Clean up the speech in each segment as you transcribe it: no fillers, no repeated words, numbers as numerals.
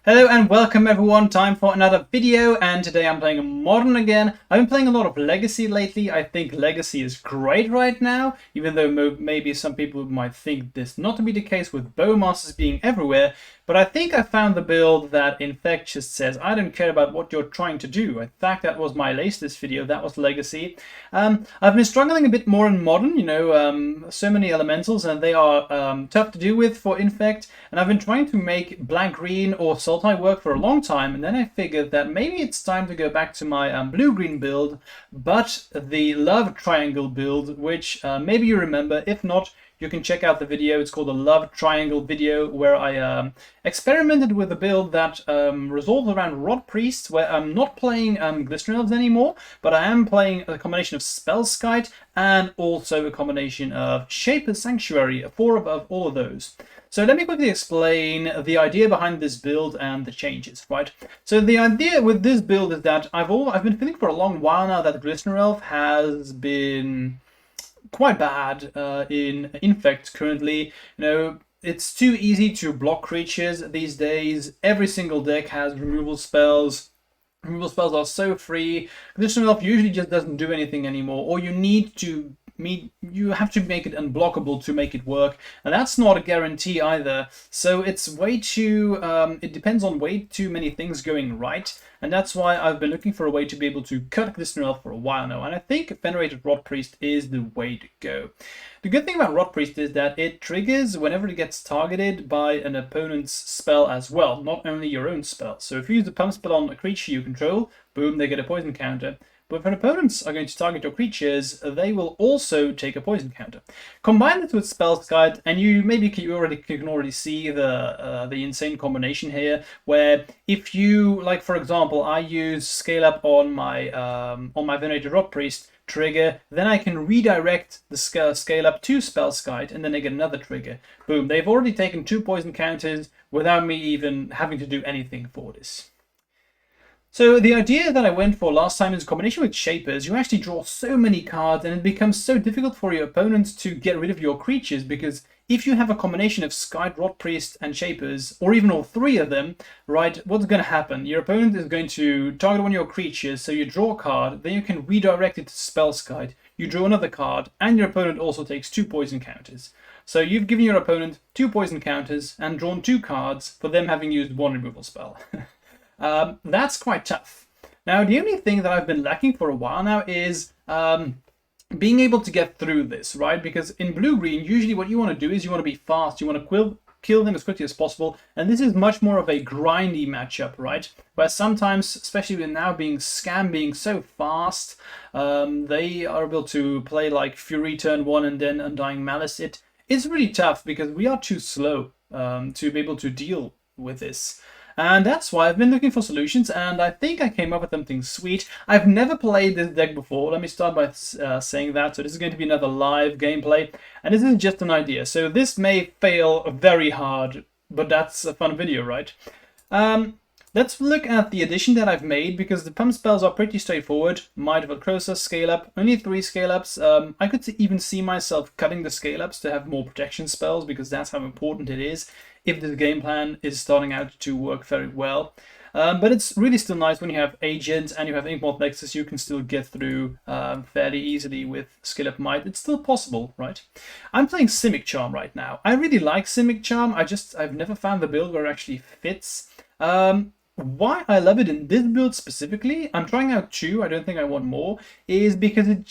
Hello and welcome everyone, time for another video, and today I'm playing Modern again. I've been playing a lot of Legacy lately. I think Legacy is great right now, even though maybe some people might think this not to be the case with Bowmasters being everywhere. But I think I found the build that Infect just says, I don't care about what you're trying to do. In fact, that was my latest video, that was Legacy. I've been struggling a bit more in Modern, so many elementals, and they are tough to deal with for Infect. And I've been trying to make black-green or Sultai work for a long time, and then I figured that maybe it's time to go back to my blue-green build, but the love triangle build, which maybe you remember. If not, you can check out the video. It's called the Love Triangle video, where I experimented with a build that resolves around Rotpriest, where I'm not playing Glistener Elves anymore, but I am playing a combination of Spellskite and also a combination of Shaper's Sanctuary, 4 above all of those. So let me quickly explain the idea behind this build and the changes, right? So the idea with this build is that I've been feeling for a long while now that Glistener Elf has been quite bad in Infect currently. It's too easy to block creatures these days. Every single deck has removal spells. Removal spells are so free. Glistener Elf usually just doesn't do anything anymore, or you have to make it unblockable to make it work, and that's not a guarantee either. So it's way too it depends on way too many things going right, and that's why I've been looking for a way to be able to cut Glistener Elf for a while now, and I think Venerated Rotpriest is the way to go. The good thing about Rotpriest is that it triggers whenever it gets targeted by an opponent's spell as well, not only your own spell. So if you use the pump spell on a creature you control, boom, they get a poison counter. But when opponents are going to target your creatures, they will also take a poison counter. Combine this with Spellskite, and you can already see the insane combination here. Where if you, like for example, I use Scale Up on my Venerated Rotpriest trigger, then I can redirect the scale up to Spellskite, and then they get another trigger. Boom! They've already taken 2 poison counters without me even having to do anything for this. So the idea that I went for last time is a combination with Shapers. You actually draw so many cards, and it becomes so difficult for your opponents to get rid of your creatures, because if you have a combination of Skite, Rotpriest, and Shapers, or even all 3 of them, right, what's going to happen? Your opponent is going to target one of your creatures, so you draw a card, then you can redirect it to Spellskite, you draw another card, and your opponent also takes 2 poison counters. So you've given your opponent 2 poison counters and drawn 2 cards for them having used 1 removal spell. That's quite tough. Now, the only thing that I've been lacking for a while now is being able to get through this, right? Because in blue-green, usually what you want to do is you want to be fast, you want to kill them as quickly as possible, and this is much more of a grindy matchup, right? Where sometimes, especially with now being Scam being so fast, they are able to play like Fury turn 1 and then Undying Malice. It's really tough because we are too slow to be able to deal with this. And that's why I've been looking for solutions, and I think I came up with something sweet. I've never played this deck before. Let me start by saying that. So this is going to be another live gameplay, and this is just an idea. So this may fail very hard, but that's a fun video, right? Let's look at the addition that I've made, because the pump spells are pretty straightforward. Might of Valkrosa, Scale Up, only 3 Scale Ups. I could even see myself cutting the Scale Ups to have more protection spells, because that's how important it is if the game plan is starting out to work very well. But it's really still nice when you have Agent and you have Inkmoth Nexus, you can still get through fairly easily with Scale Up Might. It's still possible, right? I'm playing SIMIC Charm right now. I really like SIMIC Charm. I've never found the build where it actually fits. Why I love it in this build specifically, I'm trying out 2, I don't think I want more, is because it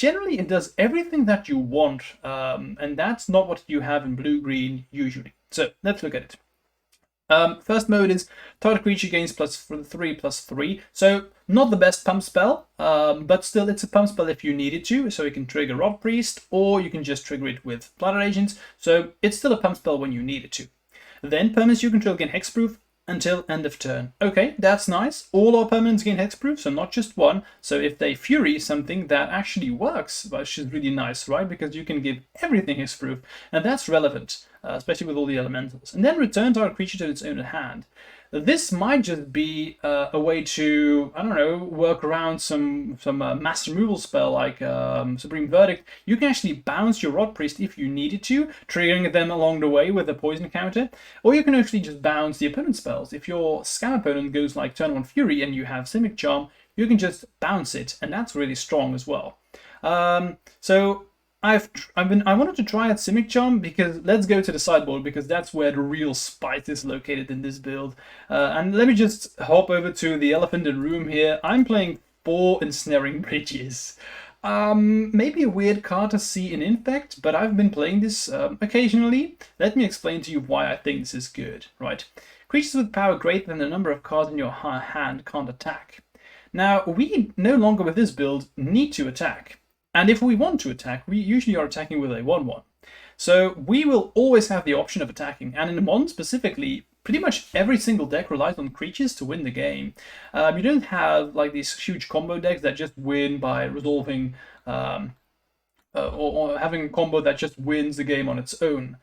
does everything that you want, and that's not what you have in blue-green usually. So let's look at it. First mode is target creature gains +3/+3, so not the best pump spell, but still it's a pump spell if you need it to, so you can trigger Rotpriest, or you can just trigger it with Platter Agents, so it's still a pump spell when you need it to. Then permanents you control gain hexproof until end of turn. Okay, that's nice. All our permanents gain hexproof, so not just one. So if they Fury something, that actually works, which is really nice, right? Because you can give everything hexproof, and that's relevant, especially with all the elementals. And then return target creature to its own hand. this might just be a way to, I don't know, work around some mass removal spell like Supreme Verdict. You can actually bounce your Rotpriest if you needed to, triggering them along the way with a poison counter. Or you can actually just bounce the opponent's spells. If your scam opponent goes like turn 1 Fury and you have Simic Charm, you can just bounce it, and that's really strong as well. So I wanted to try out Simic Charm because let's go to the sideboard because that's where the real spice is located in this build. And let me just hop over to the elephant in the room here. I'm playing 4 Ensnaring Bridges. Maybe a weird card to see in Infect, but I've been playing this occasionally. Let me explain to you why I think this is good. Right, creatures with power greater than the number of cards in your hand can't attack. Now we no longer with this build need to attack. And if we want to attack, we usually are attacking with a 1/1. So we will always have the option of attacking. And in Modern specifically, pretty much every single deck relies on creatures to win the game. You don't have like these huge combo decks that just win by resolving or having a combo that just wins the game on its own.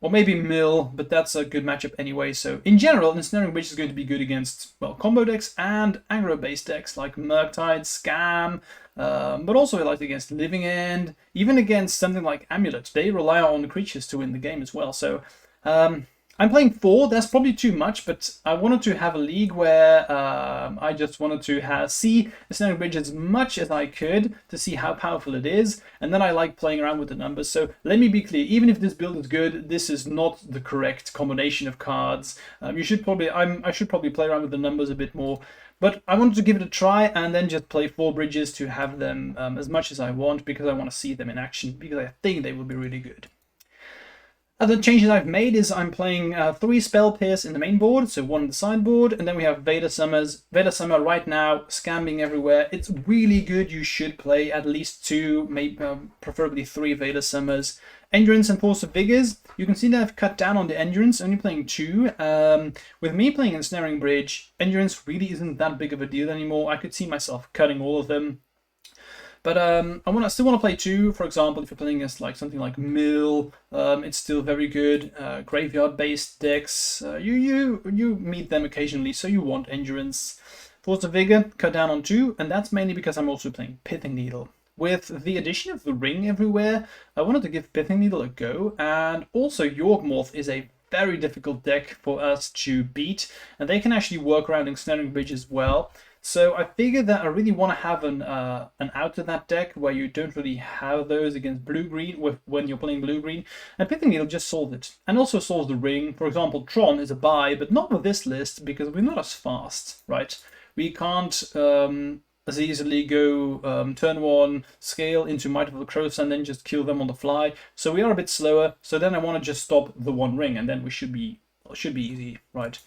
Or maybe Mill, but that's a good matchup anyway. So in general, Ensnaring Bridge is going to be good against, well, combo decks and aggro-based decks like Murktide, Scam, but also like against Living End, even against something like Amulet. They rely on the creatures to win the game as well. So I'm playing 4. That's probably too much, but I wanted to have a league where I just wanted to see Ensnaring Bridge as much as I could to see how powerful it is, and then I like playing around with the numbers. So let me be clear, even if this build is good, this is not the correct combination of cards. I should probably play around with the numbers a bit more, but I wanted to give it a try and then just play 4 bridges to have them as much as I want, because I want to see them in action, because I think they will be really good. Other changes I've made is I'm playing 3 Spell Pierce in the main board, so 1 in the sideboard, and then we have Vader Summers. Vader Summer right now, scamming everywhere. It's really good. You should play at least 2, maybe preferably 3 Vader Summers. Endurance and Force of Vigors. You can see that I've cut down on the Endurance, only playing 2. With me playing Ensnaring Bridge, Endurance really isn't that big of a deal anymore. I could see myself cutting all of them. But I still want to play 2. For example, if you're playing against like something like Mill, it's still very good. Graveyard-based decks, you meet them occasionally, so you want Endurance. Force of Vigor, cut down on 2, and that's mainly because I'm also playing Pithing Needle. With the addition of the ring everywhere, I wanted to give Pithing Needle a go, and also Yawgmoth is a very difficult deck for us to beat, and they can actually work around Ensnaring Bridge as well. So I figured that I really want to have an out to that deck where you don't really have those against blue-green when you're playing blue-green, and Pithing Needle just solved it. And also solves the ring. For example, Tron is a buy, but not with this list because we're not as fast, right? We can't as easily go turn 1, scale into Might of the Crows and then just kill them on the fly. So we are a bit slower, so then I want to just stop the 1 ring and then we should be easy, right?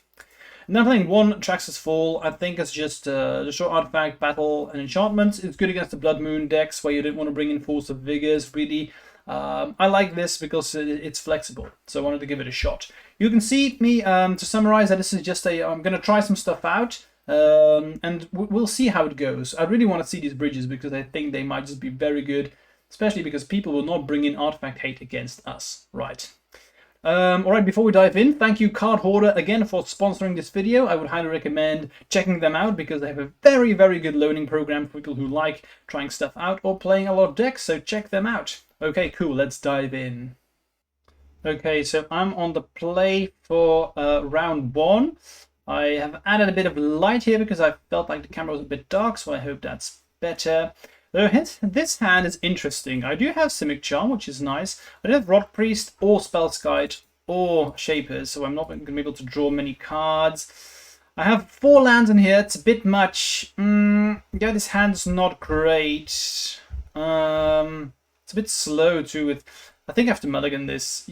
And then playing 1 Traxxas Fall. I think it's just the short artifact, battle, and enchantments. It's good against the Blood Moon decks where you don't want to bring in Force of Vigors, really. I like this because it's flexible, so I wanted to give it a shot. You can see me, to summarize, that this is just I'm going to try some stuff out, and we'll see how it goes. I really want to see these bridges because I think they might just be very good, especially because people will not bring in artifact hate against us, right? Alright, before we dive in, thank you Card Hoarder again for sponsoring this video. I would highly recommend checking them out because they have a very, very good loaning program for people who like trying stuff out or playing a lot of decks, so check them out. Okay, cool, let's dive in. Okay, so I'm on the play for round 1. I have added a bit of light here because I felt like the camera was a bit dark, so I hope that's better. This hand is interesting. I do have Simic Charm, which is nice. I don't have Rotpriest or Spellskite or Shapers, so I'm not going to be able to draw many cards. I have 4 lands in here. It's a bit much. Yeah, this hand's not great. It's a bit slow too. I think I have to mulligan this.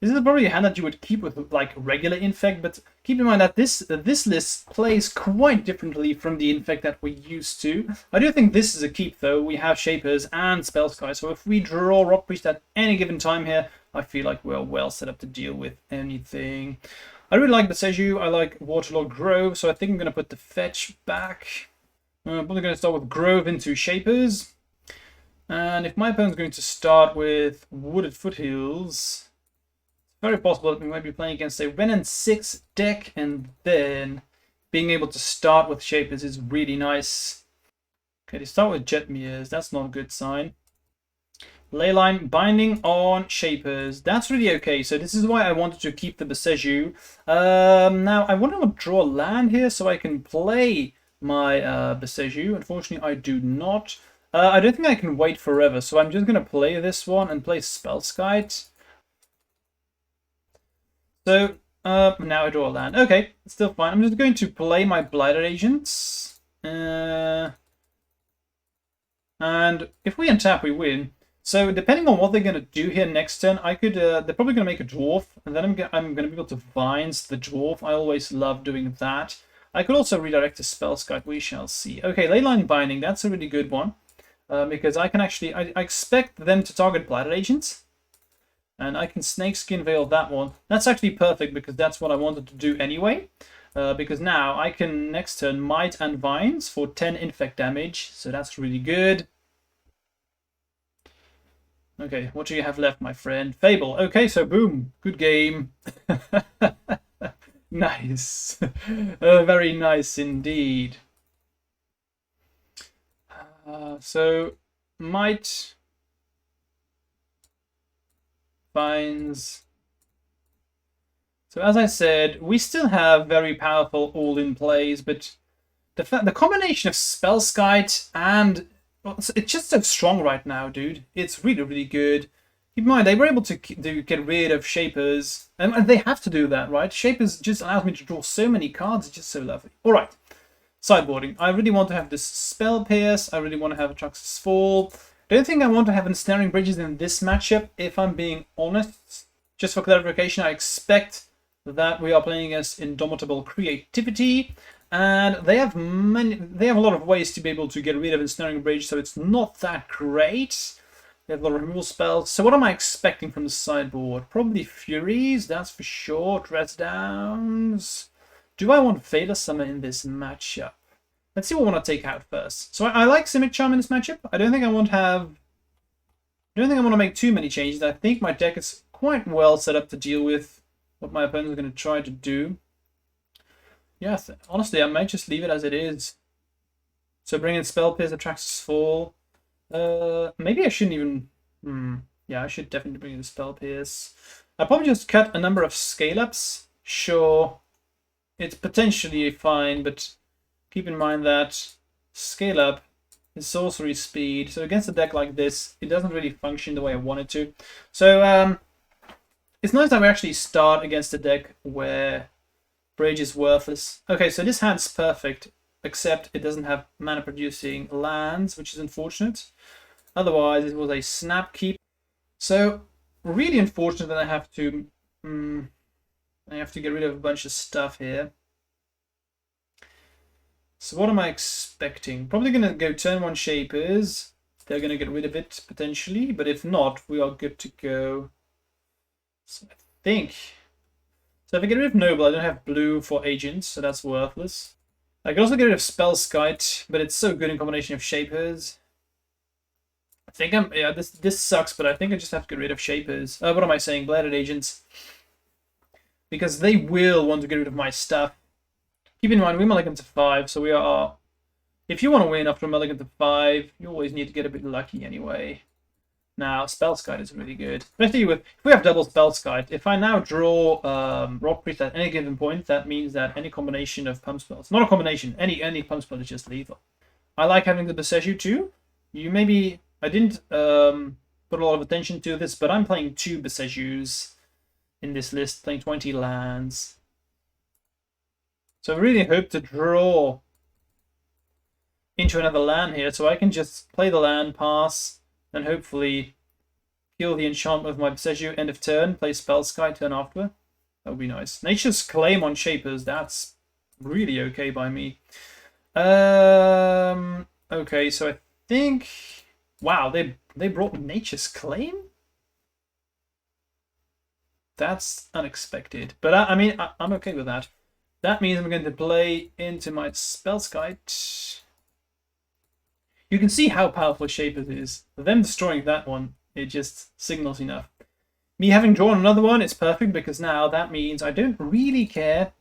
This is probably a hand that you would keep with like regular Infect, but keep in mind that this list plays quite differently from the Infect that we're used to. I do think this is a keep though. We have Shapers and Spellskite, so if we draw Rotpriest at any given time here, I feel like we're well set up to deal with anything. I really like Beseju, I like Waterlogged Grove, so I think I'm going to put the fetch back. I'm probably going to start with Grove into Shapers. And if my opponent's going to start with Wooded Foothills, very possible that we might be playing against a Ren and 6 deck, and then being able to start with Shapers is really nice. Okay, to start with Jetmirs, that's not a good sign. Leyline binding on Shapers, that's really okay. So this is why I wanted to keep the Beseju. Now I want to draw land here so I can play my Beseju. Unfortunately, I do not. I don't think I can wait forever, so I'm just going to play this one and play Spellskite. So, now I draw a land. Okay, it's still fine. I'm just going to play my Blighted Agents. And if we untap, we win. So, depending on what they're going to do here next turn, I could, they're probably going to make a Dwarf, and then I'm going to be able to Vines the Dwarf. I always love doing that. I could also redirect to Spellskite, we shall see. Okay, Leyline Binding, that's a really good one. Because I can actually, I expect them to target Blighted Agents. And I can Snakeskin Veil that one. That's actually perfect because that's what I wanted to do anyway. Because now I can next turn Might and Vines for 10 Infect damage. So that's really good. Okay, what do you have left, my friend? Fable. Okay, so boom. Good game. Nice. Very nice indeed. So, Might, Vines. So as I said, we still have very powerful all-in plays, but the combination of Spellskite and... well, it's just so strong right now, dude. It's really, really good. Keep in mind, they were able to get rid of Shapers, and they have to do that, right? Shapers just allows me to draw so many cards. It's just so lovely. All right. Sideboarding. I really want to have this Spell Pierce. I really want to have a Atrax's Fall. Don't think I want to have Ensnaring Bridges in this matchup, if I'm being honest. Just for clarification, I expect that we are playing against Indomitable Creativity, and they have a lot of ways to be able to get rid of Ensnaring Bridge, so it's not that great. They have a lot of removal spells. So what am I expecting from the sideboard? Probably Furies, that's for sure. Dress Downs. Do I want Fader Summer in this matchup? Let's see what I want to take out first. So I like Simic Charm in this matchup. I don't think I want to make too many changes. I think my deck is quite well set up to deal with what my opponents are going to try to do. Yeah, honestly, I might just leave it as it is. So bring in Spell Pierce, Atrax's Fall. Maybe I shouldn't even... Yeah, I should definitely bring in the Spell Pierce. I'll probably just cut a number of scale-ups. Sure. It's potentially fine, but keep in mind that scale up is sorcery speed. So against a deck like this, it doesn't really function the way I want it to. So it's nice that we actually start against a deck where Bridge is worthless. Okay, so this hand's perfect, except it doesn't have mana producing lands, which is unfortunate. Otherwise, it was a snap keep. So really unfortunate that I have to get rid of a bunch of stuff here. So what am I expecting? Probably going to go turn 1 Shapers. They're going to get rid of it, potentially. But if not, we are good to go. So I think... so if I get rid of Noble, I don't have blue for Agents, so that's worthless. I can also get rid of Spellskite, but it's so good in combination of Shapers. I think I'm... yeah, this sucks, but I think I just have to get rid of Shapers. What am I saying? Blighted Agents. Because they will want to get rid of my stuff. Keep in mind, we mulligan to 5, so we are... if you want to win after a mulligan to 5, you always need to get a bit lucky anyway. Now, Spellskite is really good. Especially with... if we have double Spellskite, if I now draw Rotpriest at any given point, that means that any combination of pump spells... not a combination, any pump spell is just lethal. I like having the Beseju too. You maybe... I didn't put a lot of attention to this, but I'm playing 2 Besejus in this list, playing 20 lands. So I really hope to draw into another land here, so I can just play the land, pass, and hopefully kill the enchantment with my Beseju end of turn, play Spellskite turn after. That would be nice. Nature's Claim on Shapers, that's really okay by me. Okay, so I think... wow, they brought Nature's Claim? That's unexpected. But I mean, I'm okay with that. That means I'm going to play into my Spellskite. You can see how powerful Shapers is. Them destroying that one, it just signals enough. Me having drawn another one, it's perfect because now that means I don't really care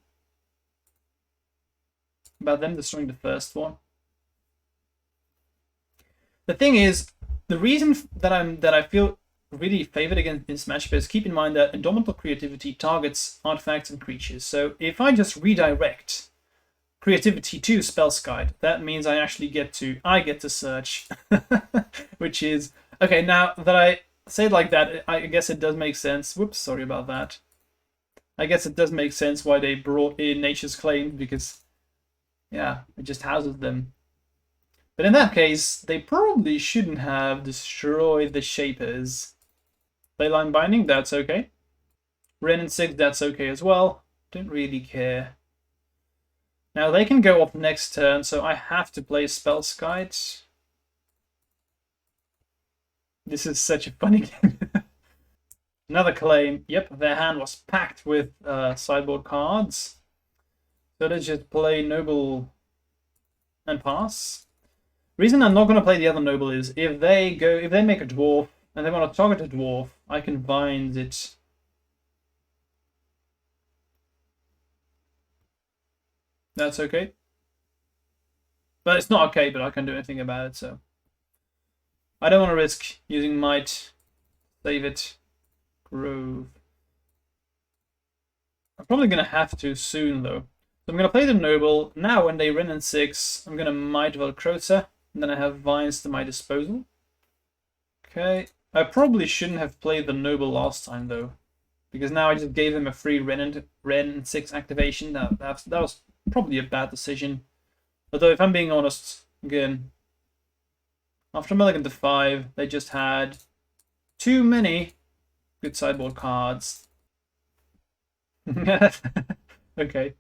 about them destroying the first one. The thing is, the reason that I feel really favored against this matchup is keep in mind that Indomitable Creativity targets artifacts and creatures. So if I just redirect Creativity to Spellskite, that means I actually get to search, which is okay. Now that I say it like that, I guess it does make sense. Whoops, sorry about that. I guess it does make sense why they brought in Nature's Claim, because yeah, it just houses them. But in that case, they probably shouldn't have destroyed the Shapers. Leyline Binding, that's okay. Wrenn and 6, that's okay as well. Don't really care. Now they can go off next turn, so I have to play Spellskite. This is such a funny game. Another claim. Yep, their hand was packed with sideboard cards. So let's just play Noble and pass. Reason I'm not going to play the other Noble is if they make a dwarf and they want to target a dwarf, I can bind it. That's okay. But it's not okay, but I can't do anything about it, so. I don't want to risk using Might. Save it. Grove. I'm probably going to have to soon, though. So I'm going to play the Noble. Now, when they Wrenn and 6, I'm going to Might Velcrosa. And then I have Vines to my disposal. Okay. I probably shouldn't have played the Noble last time, though. Because now I just gave them a free Wrenn and 6 activation. That was probably a bad decision. Although, if I'm being honest, again, after Mulligan to 5, they just had too many good sideboard cards. Okay.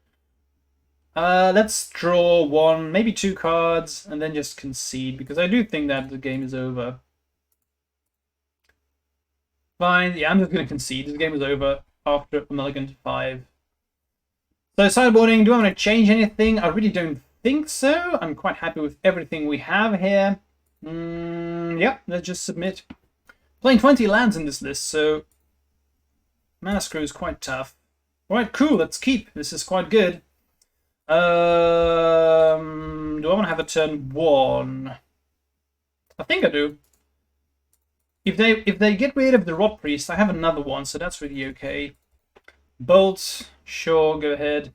Let's draw 1, maybe 2 cards, and then just concede, because I do think that the game is over. Fine, yeah, I'm just going to concede. This game is over after a Mulligan to 5. So sideboarding, do I want to change anything? I really don't think so. I'm quite happy with everything we have here. Yeah, let's just submit. Playing 20 lands in this list, so Mana Screw is quite tough. Alright, cool, let's keep. This is quite good. Do I want to have a turn 1? I think I do. If they get rid of the Rotpriest, I have another one, so that's really okay. Bolt, sure, go ahead.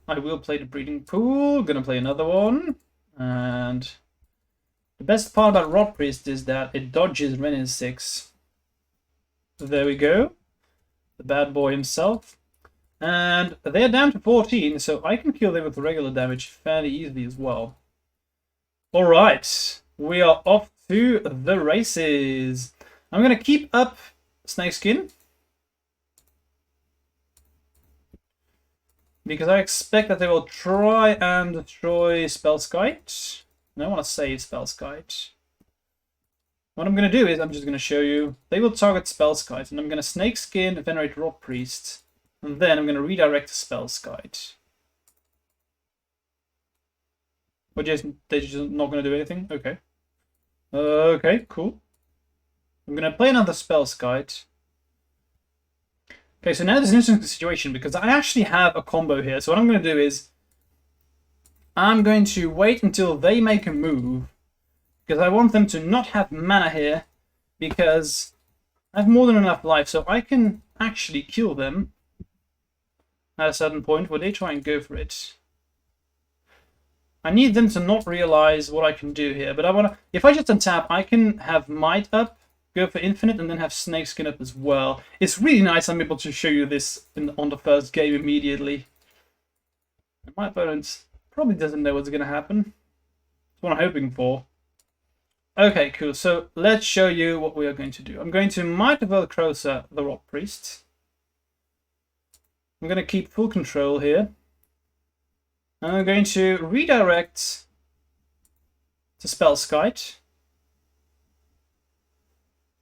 I will play the Breeding Pool. Gonna play another one. And the best part about Rotpriest is that it dodges Wrenn and 6. So there we go. The bad boy himself. And they're down to 14, so I can kill them with regular damage fairly easily as well. Alright, we are off to the races. I'm going to keep up Snakeskin, because I expect that they will try and destroy Spellskite. And I want to save Spellskite. What I'm going to do is I'm just going to show you. They will target Spellskite, and I'm going to Snakeskin, Venerated Rotpriest, and then I'm going to redirect to Spellskite. Or they're just not going to do anything? Okay. Okay, cool. I'm going to play another Spellskite. Okay, so now there's an interesting situation because I actually have a combo here. So what I'm going to do is I'm going to wait until they make a move, because I want them to not have mana here, because I have more than enough life, so I can actually kill them at a certain point where they try and go for it. I need them to not realize what I can do here, but I want to. If I just untap, I can have Might up, go for Infinite, and then have Snakeskin up as well. It's really nice I'm able to show you this on the first game immediately. And my opponent probably doesn't know what's going to happen. That's what I'm hoping for. Okay, cool. So let's show you what we are going to do. I'm going to Might Velcrosa the Rotpriest. I'm going to keep full control here. And I'm going to redirect to Spellskite.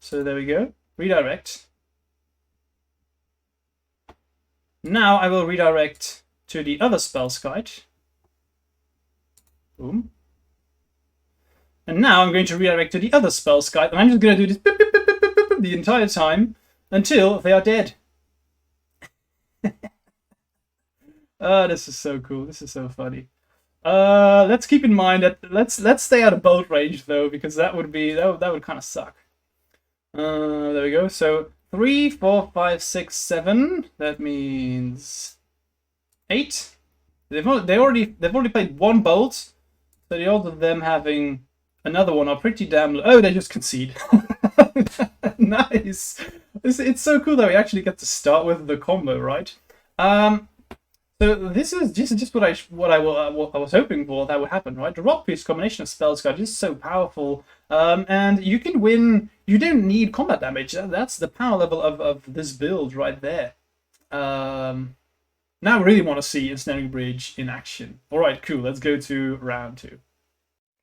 So there we go. Redirect. Now I will redirect to the other Spellskite. Boom. And now I'm going to redirect to the other Spellskite, and I'm just going to do this. Boop, boop, boop, boop, boop, boop. good the entire time until they are dead. This is so cool. This is so funny. Let's keep in mind that let's stay out of bolt range though, because that would kind of suck. There we go. So 3, 4, 5, 6, 7. That means 8. They've already played 1 bolt, so the odds of them having another one are pretty damn low. Oh, they just concede. Nice. It's so cool that we actually get to start with the combo, right? So this is just what I was hoping for that would happen, right? The Rotpriest combination of Spellskite is so powerful, and you can win. You don't need combat damage. That's the power level of this build right there. Now I really want to see Ensnaring Bridge in action. All right, cool. Let's go to round 2.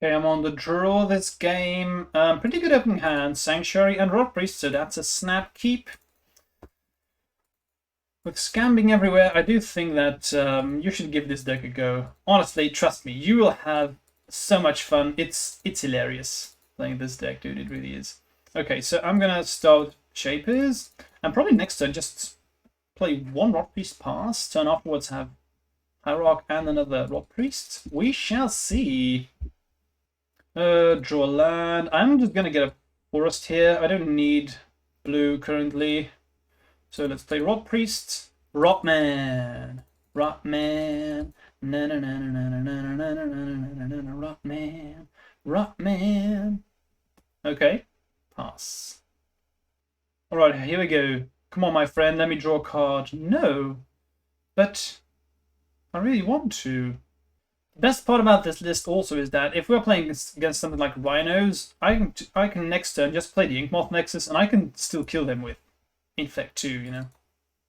Okay, I'm on the draw this game. Pretty good opening hand, Sanctuary and Rotpriest, so that's a snap keep. With scamming everywhere, I do think that you should give this deck a go. Honestly, trust me, you will have so much fun. It's hilarious playing this deck, dude. It really is. Okay, so I'm gonna start Shapers, and probably next turn just play 1 Rotpriest pass. Turn afterwards have Hierarch and another Rotpriest. We shall see. Draw land. I'm just gonna get a forest here. I don't need blue currently. So let's play Rotpriest, Rotman, Rotman, na na na na na na na na na na na na Rotman, Rotman. Okay, pass. All right, here we go. Come on, my friend, let me draw a card. No, but I really want to. The best part about this list also is that if we're playing against something like Rhinos, I can next turn just play the Inkmoth Nexus, and I can still kill them with Infect too, you know.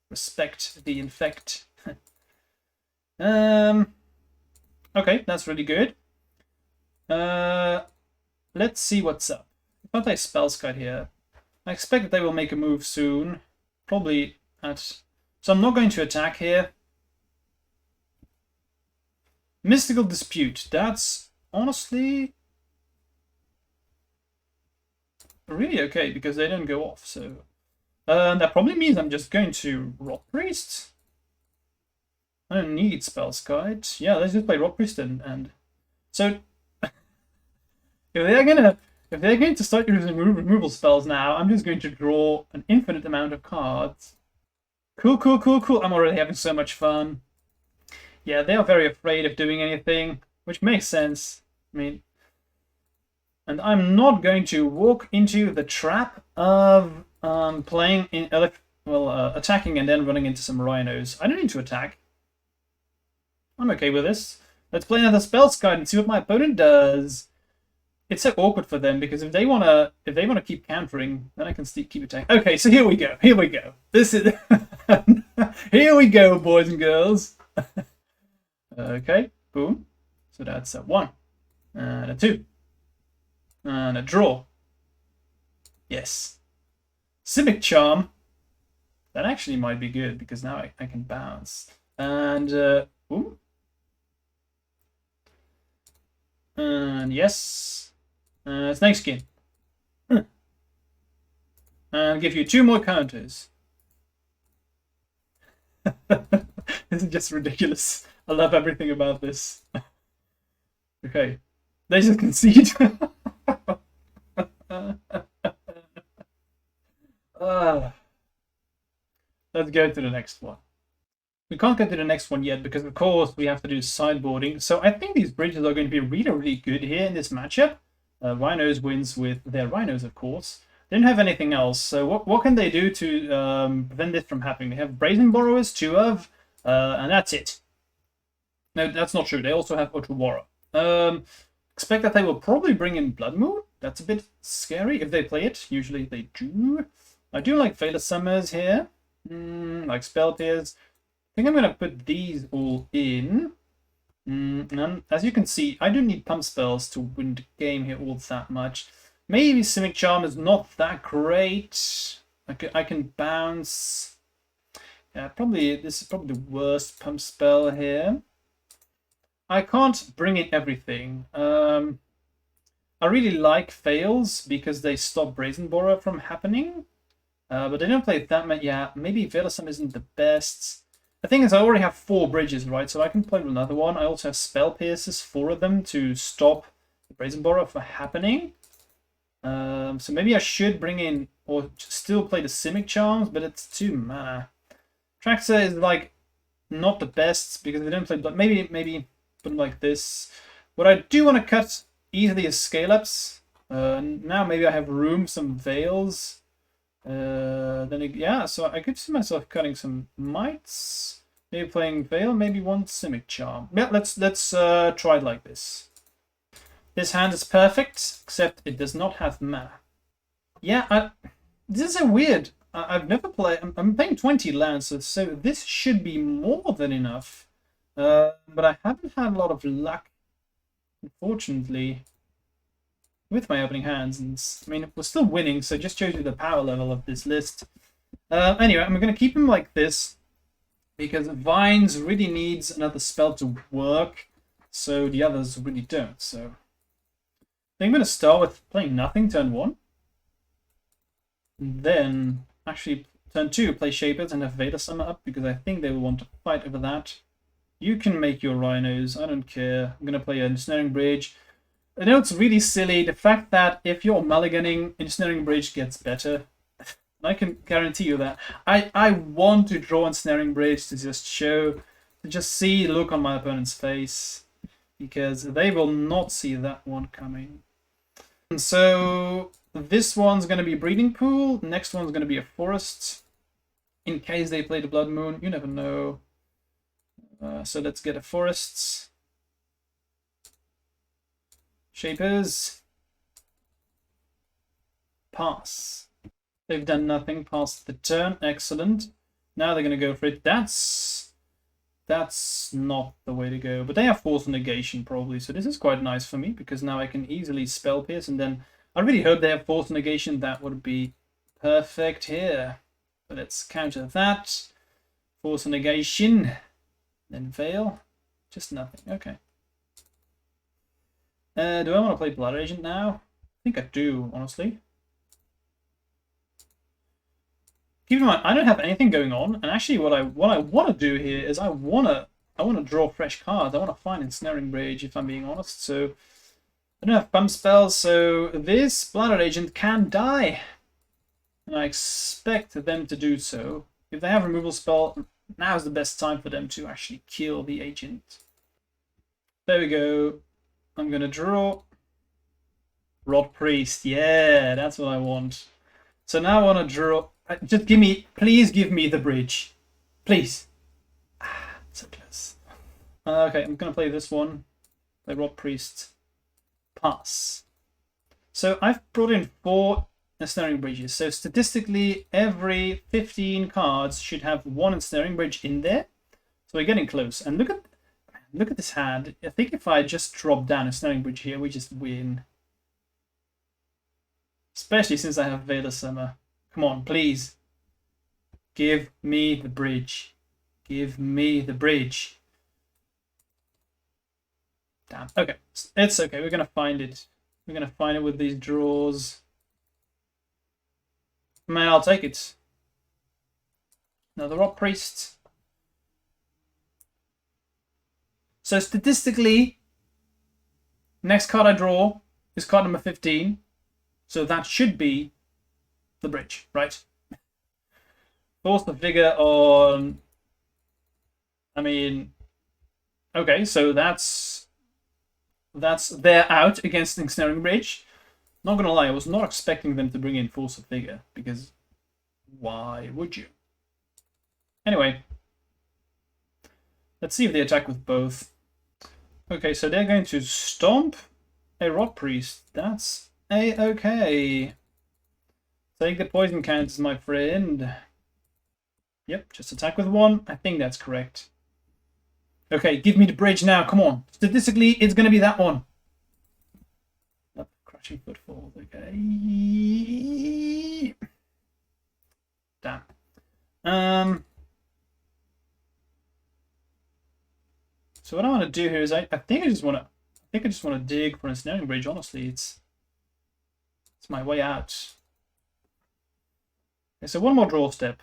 Respect the Infect. Okay, that's really good. Let's see what's up. If I play Spellskite here, I expect that they will make a move soon. Probably at... So I'm not going to attack here. Mystical Dispute. That's honestly really okay because they don't go off, so... that probably means I'm just going to Rotpriest. I don't need Spellskite. Yeah, let's just play Rotpriest and so if they're going to start using removal spells now, I'm just going to draw an infinite amount of cards. Cool, cool, cool, cool. I'm already having so much fun. Yeah, they are very afraid of doing anything, which makes sense. I mean, and I'm not going to walk into the trap of playing in attacking and then running into some Rhinos. I don't need to attack. I'm okay with this. Let's play another Spellskite and see what my opponent does. It's so awkward for them because if they wanna keep countering, then I can keep attacking. Okay, so here we go. Here we go. This is here we go, boys and girls. Okay, boom. So that's a 1 and a 2 and a draw. Yes. Simic Charm. That actually might be good because now I can bounce. And ooh. And yes. Snakeskin. And give you 2 more counters. This is just ridiculous. I love everything about this. Okay. They just concede. Let's go to the next one. We can't get to the next one yet because, of course, we have to do sideboarding. So I think these bridges are going to be really, really good here in this matchup. Rhinos wins with their Rhinos, of course. They don't have anything else. So what can they do to prevent this from happening? They have Brazen Borrowers, 2 of, and that's it. No, that's not true. They also have Otawara. Expect that they will probably bring in Blood Moon. That's a bit scary if they play it. Usually they do. I do like Veiled Summers here. Like Spell Pierce. I think I'm going to put these all in. And as you can see, I don't need pump spells to win the game here all that much. Maybe Simic Charm is not that great. I can bounce. Yeah, this is probably the worst pump spell here. I can't bring in everything. I really like Fails because they stop Brazen Borrower from happening. But they don't play that many. Yeah, maybe Velasum isn't the best. The thing is, I already have 4 bridges, right? So I can play with another one. I also have Spell Pierces, 4 of them, to stop the Brazen Borrow from happening. So maybe I should bring in, or still play the Simic Charms, but it's 2 mana. Tractor is like not the best because they don't play. But maybe put them like this. What I do want to cut easily is scale ups. Now maybe I have room, some Veils. Yeah, so I could see myself cutting some Mites, maybe playing Veil, maybe one Simic Charm. Yeah, let's try it like this. This hand is perfect, except it does not have mana. Yeah, this is a weird. I've never played. I'm playing 20 lands, so this should be more than enough. But I haven't had a lot of luck, unfortunately, with my opening hands. And I mean, we're still winning, so it just shows you the power level of this list. Anyway, I'm going to keep him like this because Vines really needs another spell to work, so the others really don't. So I think I'm going to start with playing nothing turn 1. And then, actually, turn 2, play Shapers and have Vader Summer up because I think they will want to fight over that. You can make your Rhinos, I don't care. I'm going to play an Ensnaring Bridge. I know it's really silly, the fact that if you're mulliganing, Ensnaring Bridge gets better. I can guarantee you that. I want to draw Ensnaring Bridge to just see the look on my opponent's face, because they will not see that one coming. And so this one's going to be Breeding Pool, next one's going to be a Forest, in case they play the Blood Moon, you never know. So let's get a Forests. Shapers. Pass. They've done nothing past the turn. Excellent. Now they're going to go for it. That's not the way to go. But they have Force Negation probably. So this is quite nice for me because now I can easily Spell Pierce. And then I really hope they have Force Negation. That would be perfect here. But let's counter that. Force Negation. Then Veil. Just nothing. Okay. Do I want to play Blood Agent now? I think I do, honestly. Keep in mind, I don't have anything going on, and actually, what I want to do here is I want to draw fresh cards. I want to find Ensnaring Bridge, if I'm being honest. So I don't have bump spells, so this Blood Agent can die, and I expect them to do so. If they have removal spell, now is the best time for them to actually kill the agent. There we go. I'm going to draw Rotpriest. Yeah, that's what I want. So now I want to draw. Just please give me the bridge. Please. So close. Okay, I'm going to play this one. Play Rotpriest. Pass. So I've brought in 4 Ensnaring Bridges. So statistically, every 15 cards should have 1 Ensnaring Bridge in there. So we're getting close. And look at this hand. I think if I just drop down a Ensnaring Bridge here, we just win. Especially since I have Vader Summer. Come on, please. Give me the bridge. Give me the bridge. Damn. Okay. It's okay. We're going to find it. We're going to find it with these draws. Man, I'll take it. Another Rotpriest. So statistically, next card I draw is card number 15. So that should be the bridge, right? Force the figure on... I mean... Okay, so that's they're out against Ensnaring Bridge. Not gonna lie, I was not expecting them to bring in Force of Figure, because why would you? Anyway, let's see if they attack with both. Okay, so they're going to stomp a Rotpriest. That's a-okay. Take the poison counters, my friend. Yep, just attack with 1. I think that's correct. Okay, give me the bridge now. Come on. Statistically, it's going to be that one. Nope, crushing Footfalls. Okay. Damn. So what I want to do here is I think I just want to dig for a Ensnaring Bridge. Honestly, it's my way out. Okay, so one more draw step.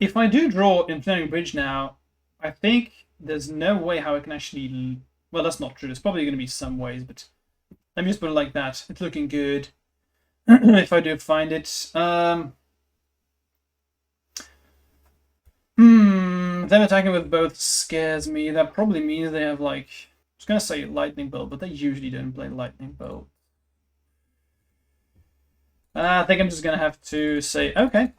If I do draw Ensnaring Bridge now, I think there's no way how I can actually... Well, that's not true. There's probably going to be some ways, but let me just put it like that. It's looking good. If I do find it. Them attacking with both scares me. That probably means they have, like... I was going to say Lightning Bolt, but they usually don't play Lightning Bolt. I think I'm just going to have to say, okay.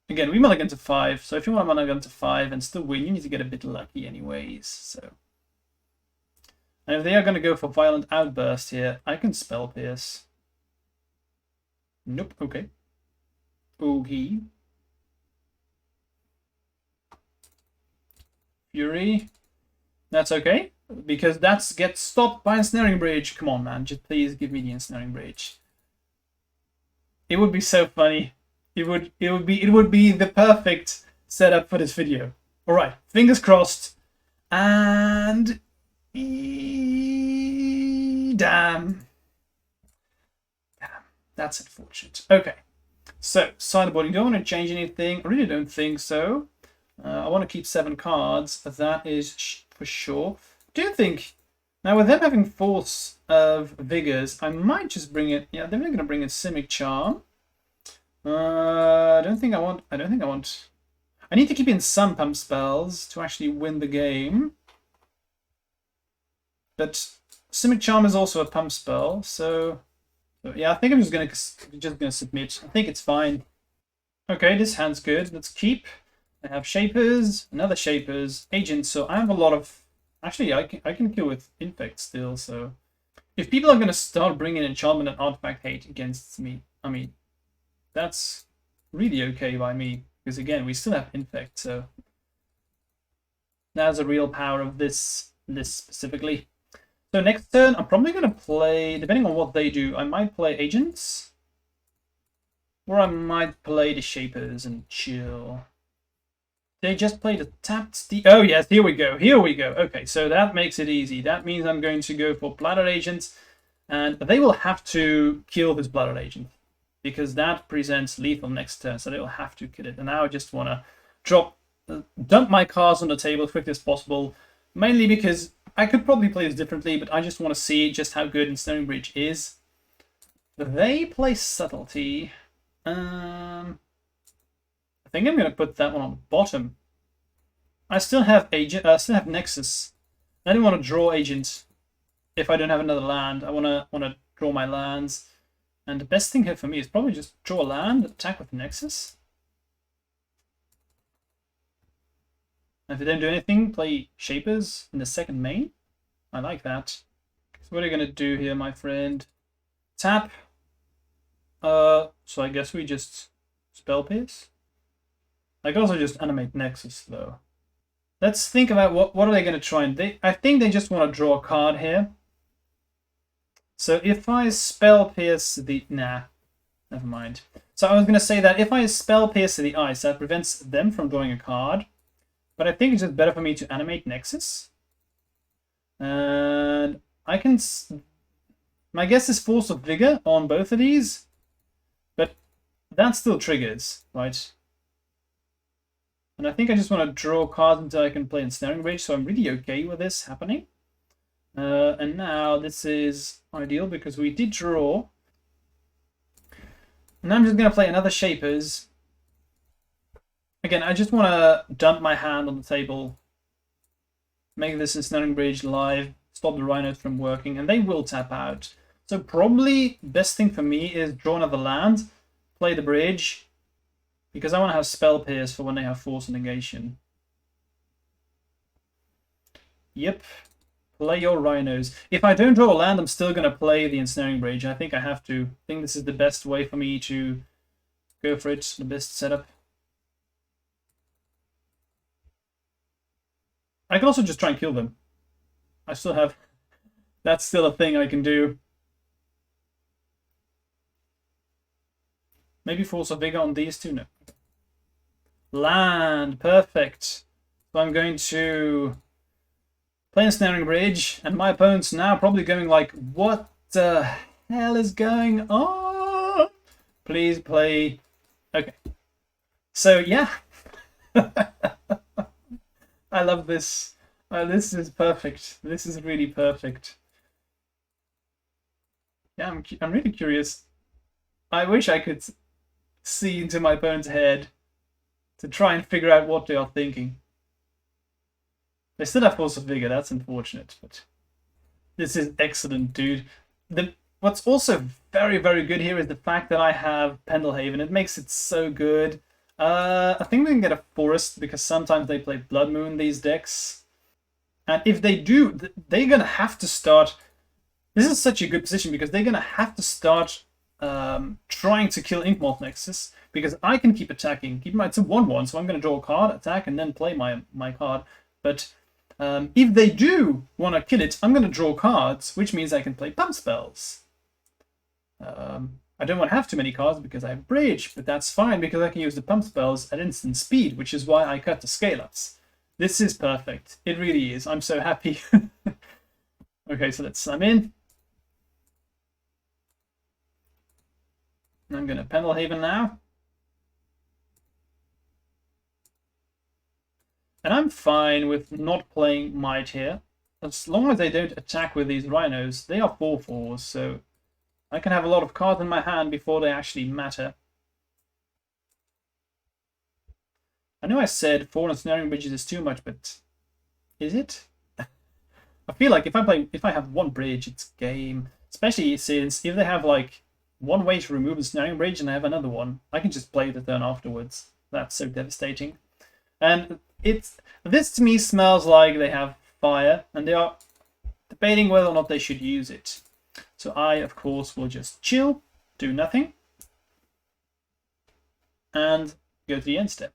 Again, we mulligan to 5, so if you want to mulligan to 5 and still win, you need to get a bit lucky anyways, so... And if they are going to go for Violent Outburst here, I can Spell Pierce. Nope, okay. Okay. Fury. That's okay, because that gets stopped by Ensnaring Bridge. Come on, man, just please give me the Ensnaring Bridge. It would be so funny. It would be the perfect setup for this video. All right, fingers crossed. And damn, that's unfortunate. Okay, so sideboarding. Don't want to change anything. I really don't think so. I want to keep 7 cards. That is for sure. I do think now with them having Force of Vigors, I might just bring it. Yeah, they're going to bring in Simic Charm. I don't think I want. I need to keep in some pump spells to actually win the game. But Simic Charm is also a pump spell, so yeah, I think I'm just gonna submit. I think it's fine. Okay, this hand's good. Let's keep. I have Shapers, another Shapers, Agents. So I have a lot of. Actually, I can kill with Infect still. So if people are gonna start bringing Enchantment and Artifact Hate against me, I mean, that's really okay by me, because again, we still have Infect, so that's a real power of this list specifically. So next turn, I'm probably going to play, depending on what they do, I might play Agents, or I might play the Shapers and chill. They just played a tapped... Oh yes, here we go, Okay, so that makes it easy. That means I'm going to go for Bladder Agents, and they will have to kill this Bladder Agent, because that presents lethal next turn, so they'll have to kill it. And now I just want to dump my cards on the table as quickly as possible, mainly because I could probably play this differently, but I just want to see just how good Ensnaring Bridge is. They play Subtlety. I think I'm going to put that one on the bottom. I still have Nexus. I don't want to draw Agent if I don't have another land. I want to draw my lands. And the best thing here for me is probably just draw a land, attack with Nexus. And if they don't do anything, play Shapers in the second main. I like that. So what are you going to do here, my friend? Tap. So I guess we just Spell Pierce. I could also just animate Nexus, though. Let's think about what are they going to try and... I think they just want to draw a card here. So if I Spell Pierce the... Nah, never mind. So I was going to say that if I Spell Pierce the Ice, that prevents them from drawing a card. But I think it's just better for me to animate Nexus. And I can... My guess is Force of Vigor on both of these. But that still triggers, right? And I think I just want to draw cards until I can play Ensnaring Bridge. So I'm really okay with this happening. And now this is ideal because we did draw. And I'm just going to play another Shapers. Again, I just want to dump my hand on the table. Make this Ensnaring Bridge live. Stop the Rhinos from working. And they will tap out. So probably best thing for me is draw another land. Play the bridge. Because I want to have Spell Pierce for when they have Force and Negation. Yep. Play your Rhinos. If I don't draw a land, I'm still going to play the Ensnaring Bridge. I think I have to. I think this is the best way for me to go for it. The best setup. I can also just try and kill them. I still have... That's still a thing I can do. Maybe Force of Vigor on these two? No. Land. Perfect. So I'm going to play Ensnaring Bridge, and my opponent's now probably going like, what the hell is going on? Please play. Okay. So, yeah. I love this. This is perfect. This is really perfect. Yeah, I'm really curious. I wish I could see into my opponent's head to try and figure out what they are thinking. They still have Force of Vigor, that's unfortunate, but this is excellent, dude. What's also very, very good here is the fact that I have Pendelhaven. It makes it so good. I think we can get a Forest because sometimes they play Blood Moon, these decks. And if they do, they're going to have to start... This is such a good position because they're going to have to start trying to kill Inkmoth Nexus because I can keep attacking. Keep in mind, it's a 1-1, so I'm going to draw a card, attack, and then play my card. But if they do want to kill it, I'm going to draw cards, which means I can play pump spells. I don't want to have too many cards because I have Bridge, but that's fine because I can use the pump spells at instant speed, which is why I cut the scale-ups. This is perfect. It really is. I'm so happy. Okay, so let's slam in. I'm going to Pendelhaven now. And I'm fine with not playing Might here. As long as they don't attack with these Rhinos, they are 4/4s, so I can have a lot of cards in my hand before they actually matter. I know I said 4 Ensnaring Bridges is too much, but is it? I feel like if I have one bridge, it's game. Especially since if they have like one way to remove the Ensnaring Bridge and I have another one, I can just play the turn afterwards. That's so devastating. And this to me smells like they have fire and they are debating whether or not they should use it. So I, of course, will just chill, do nothing, and go to the end step.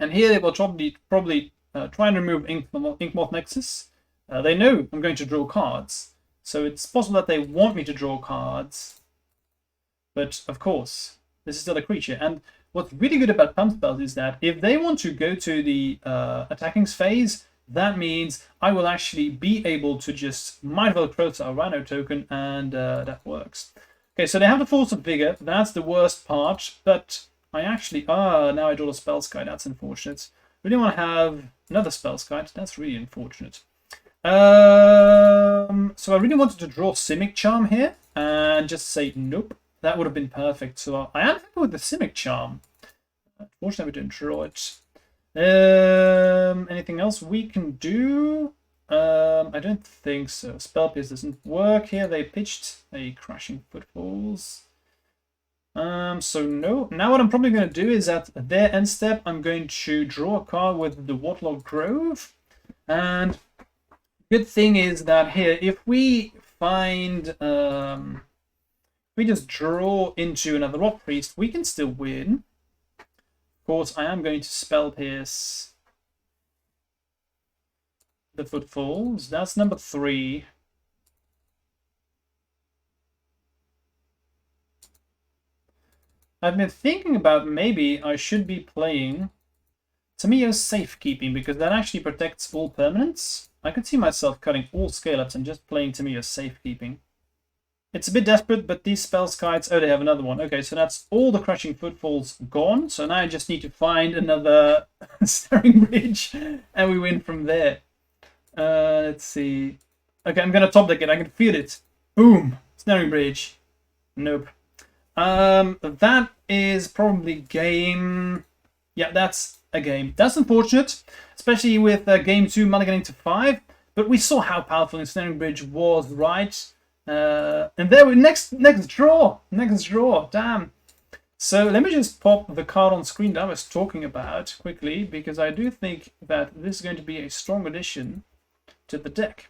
And here they will probably try and remove Inkmoth Nexus. They know I'm going to draw cards, so it's possible that they want me to draw cards. But, of course, this is still a creature. And what's really good about pump spells is that if they want to go to the attacking phase, that means I will actually be able to just Might Velcro a Rhino token, and that works. Okay, so they have the Force of Vigor. That's the worst part, but I actually... now I draw a Spellskite. That's unfortunate. Really want to have another Spellskite. That's really unfortunate. So I really wanted to draw SIMIC Charm here, and just say nope. That would have been perfect. So I am happy with the SIMIC Charm. Unfortunately, we didn't draw it. Anything else we can do? I don't think so. Spell Pierce doesn't work here. They pitched a Crashing Footfalls. So no. Now what I'm probably going to do is at their end step, I'm going to draw a card with the Waterlogged Grove. And good thing is that here, if we find... we just draw into another Rotpriest, we can still win. Of course, I am going to Spell Pierce the Footfalls. That's number 3. I've been thinking about maybe I should be playing Tamiyo's Safekeeping because that actually protects all permanents. I could see myself cutting all scale-ups and just playing Tamiyo's Safekeeping. It's a bit desperate, but these Spellskites... Oh, they have another one. Okay, so that's all the Crushing Footfalls gone. So now I just need to find another Ensnaring Bridge, and we win from there. Let's see. Okay, I'm going to top deck it. I can feel it. Boom! Ensnaring Bridge. Nope. That is probably game... Yeah, that's a game. That's unfortunate, especially with game 2 mulliganing to 5. But we saw how powerful Ensnaring Bridge was, right? And there we next draw, damn. So let me just pop the card on screen that I was talking about quickly, because I do think that this is going to be a strong addition to the deck.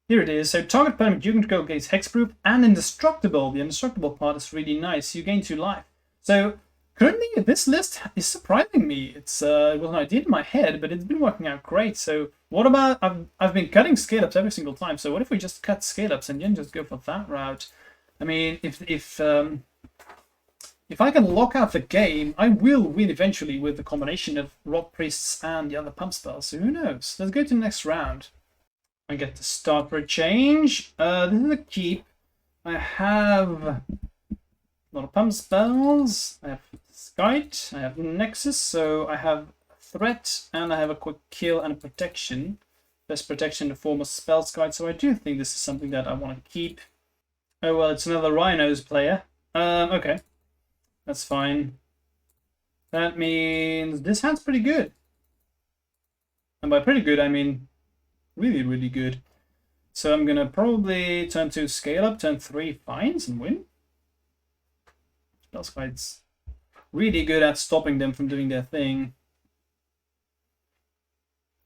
Here it is. So target opponent you control gains hexproof and indestructible. The indestructible part is really nice. You gain 2 life. So currently this list is surprising me. It was an idea in my head, but it's been working out great. So what about, I've been cutting scale-ups every single time, so what if we just cut scale-ups and then just go for that route? I mean, if I can lock out the game, I will win eventually with the combination of Rotpriests and the other pump spells, so who knows? Let's go to the next round. I get to start for a change. This is a keep. I have a lot of pump spells. I have Skite. I have Nexus. So I have Threat, and I have a quick kill and a protection. Best protection in the form of Spellskite. So I do think this is something that I want to keep. Oh well, it's another Rhinos player. Okay, that's fine. That means this hand's pretty good. And by pretty good, I mean really, really good. So I'm gonna probably turn 2 scale up, turn 3 fines and win. Spellskite's really good at stopping them from doing their thing.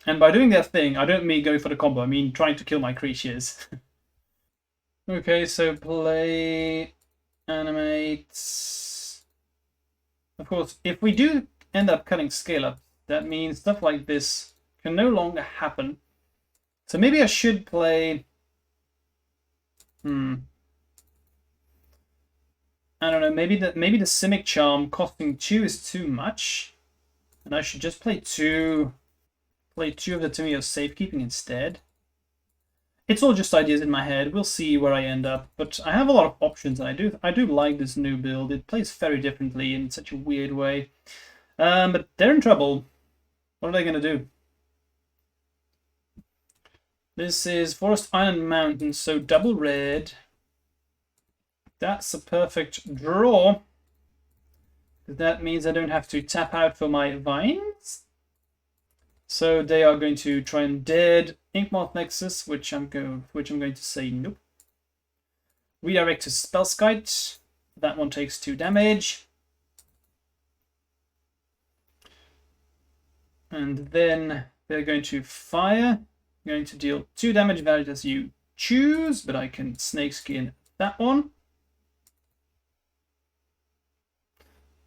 And by doing their thing, I don't mean going for the combo, I mean trying to kill my creatures. Okay, so play, animate. Of course, if we do end up cutting scale up, that means stuff like this can no longer happen. So maybe I should play... I don't know, maybe the SIMIC charm costing 2 is too much. And I should just play 2 of the Tomio safekeeping instead. It's all just ideas in my head. We'll see where I end up. But I have a lot of options, and I do like this new build. It plays very differently in such a weird way. But they're in trouble. What are they going to do? This is Forest Island Mountain, so double red. That's a perfect draw. That means I don't have to tap out for my vines. So they are going to try and dead Inkmoth Nexus, which I'm going to say nope. Redirect to Spellskite. That one takes 2 damage. And then they're going to fire. Going to deal 2 damage valued as you choose, but I can snakeskin that one.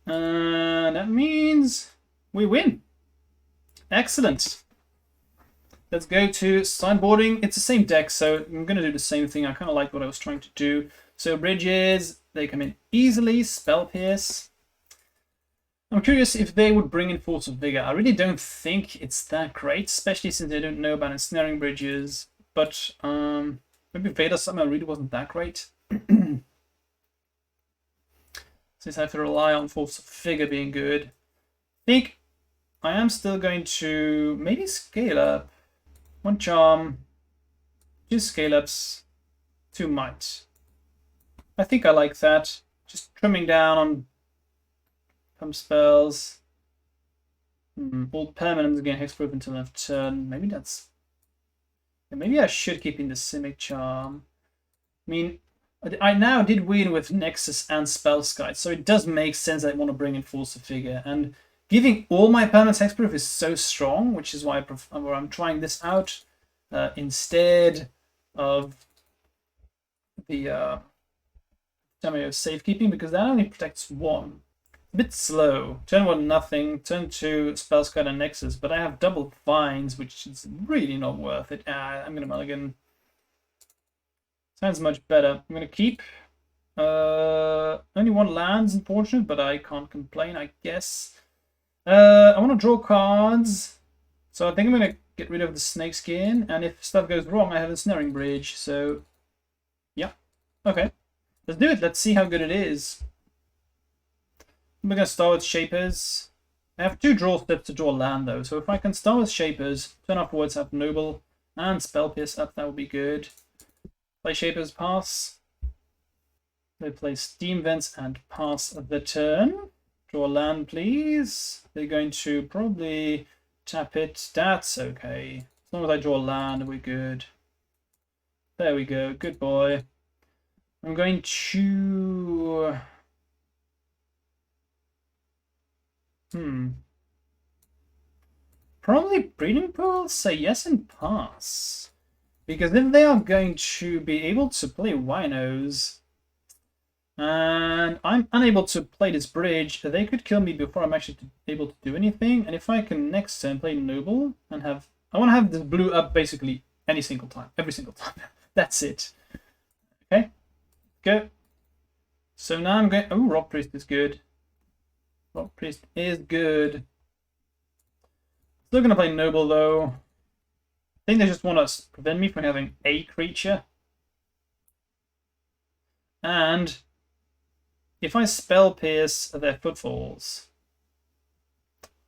That means we win. Excellent. Let's go to sideboarding. It's the same deck, so I'm going to do the same thing. I kind of like what I was trying to do. So bridges, they come in easily. Spell Pierce. I'm curious if they would bring in Force of Vigor. I really don't think it's that great, especially since they don't know about Ensnaring Bridges. But maybe Vader Summer really wasn't that great. Since I have to rely on Force of Vigor being good. I think I am still going to maybe scale up. 1 charm, 2 scale ups, 2 might. I think I like that. Just trimming down on pump spells. All permanents again, hexproof until end of turn. Maybe that's... Yeah, maybe I should keep in the Simic charm. I mean, I now did win with Nexus and Spellskite, so it does make sense that I want to bring in Force of Vigor. And giving all my permanents hexproof is so strong, which is why I'm trying this out instead of the Tomio safekeeping, because that only protects 1. A bit slow. Turn 1 nothing, turn 2 Spellskite and Nexus, but I have double vines, which is really not worth it. I'm gonna mulligan. Sounds much better. I'm gonna keep. Only 1 land's unfortunate, but I can't complain, I guess. I want to draw cards, so I think I'm going to get rid of the snakeskin, and if stuff goes wrong, I have a Ensnaring Bridge, so yeah, okay. Let's do it, let's see how good it is. We're going to start with Shapers. I have 2 draw steps to draw land, though, so if I can start with Shapers, turn afterwards, have Noble, and Spell Pierce up, that would be good. Play Shapers, pass. They play Steam Vents and pass the turn. Draw land, please. They're going to probably tap it. That's okay. As long as I draw land, we're good. There we go. Good boy. I'm going to... Probably Breeding Pool, say yes and pass. Because if they are going to be able to play Winos, and I'm unable to play this bridge, they could kill me before I'm actually able to do anything. And if I can next turn play Noble and have... I want to have this blue up basically any single time. Every single time. That's it. Okay. Go. So now I'm going... Oh, Rotpriest is good. Rotpriest is good. Still going to play Noble though. I think they just want to prevent me from having a creature. And if I spell pierce their Footfalls,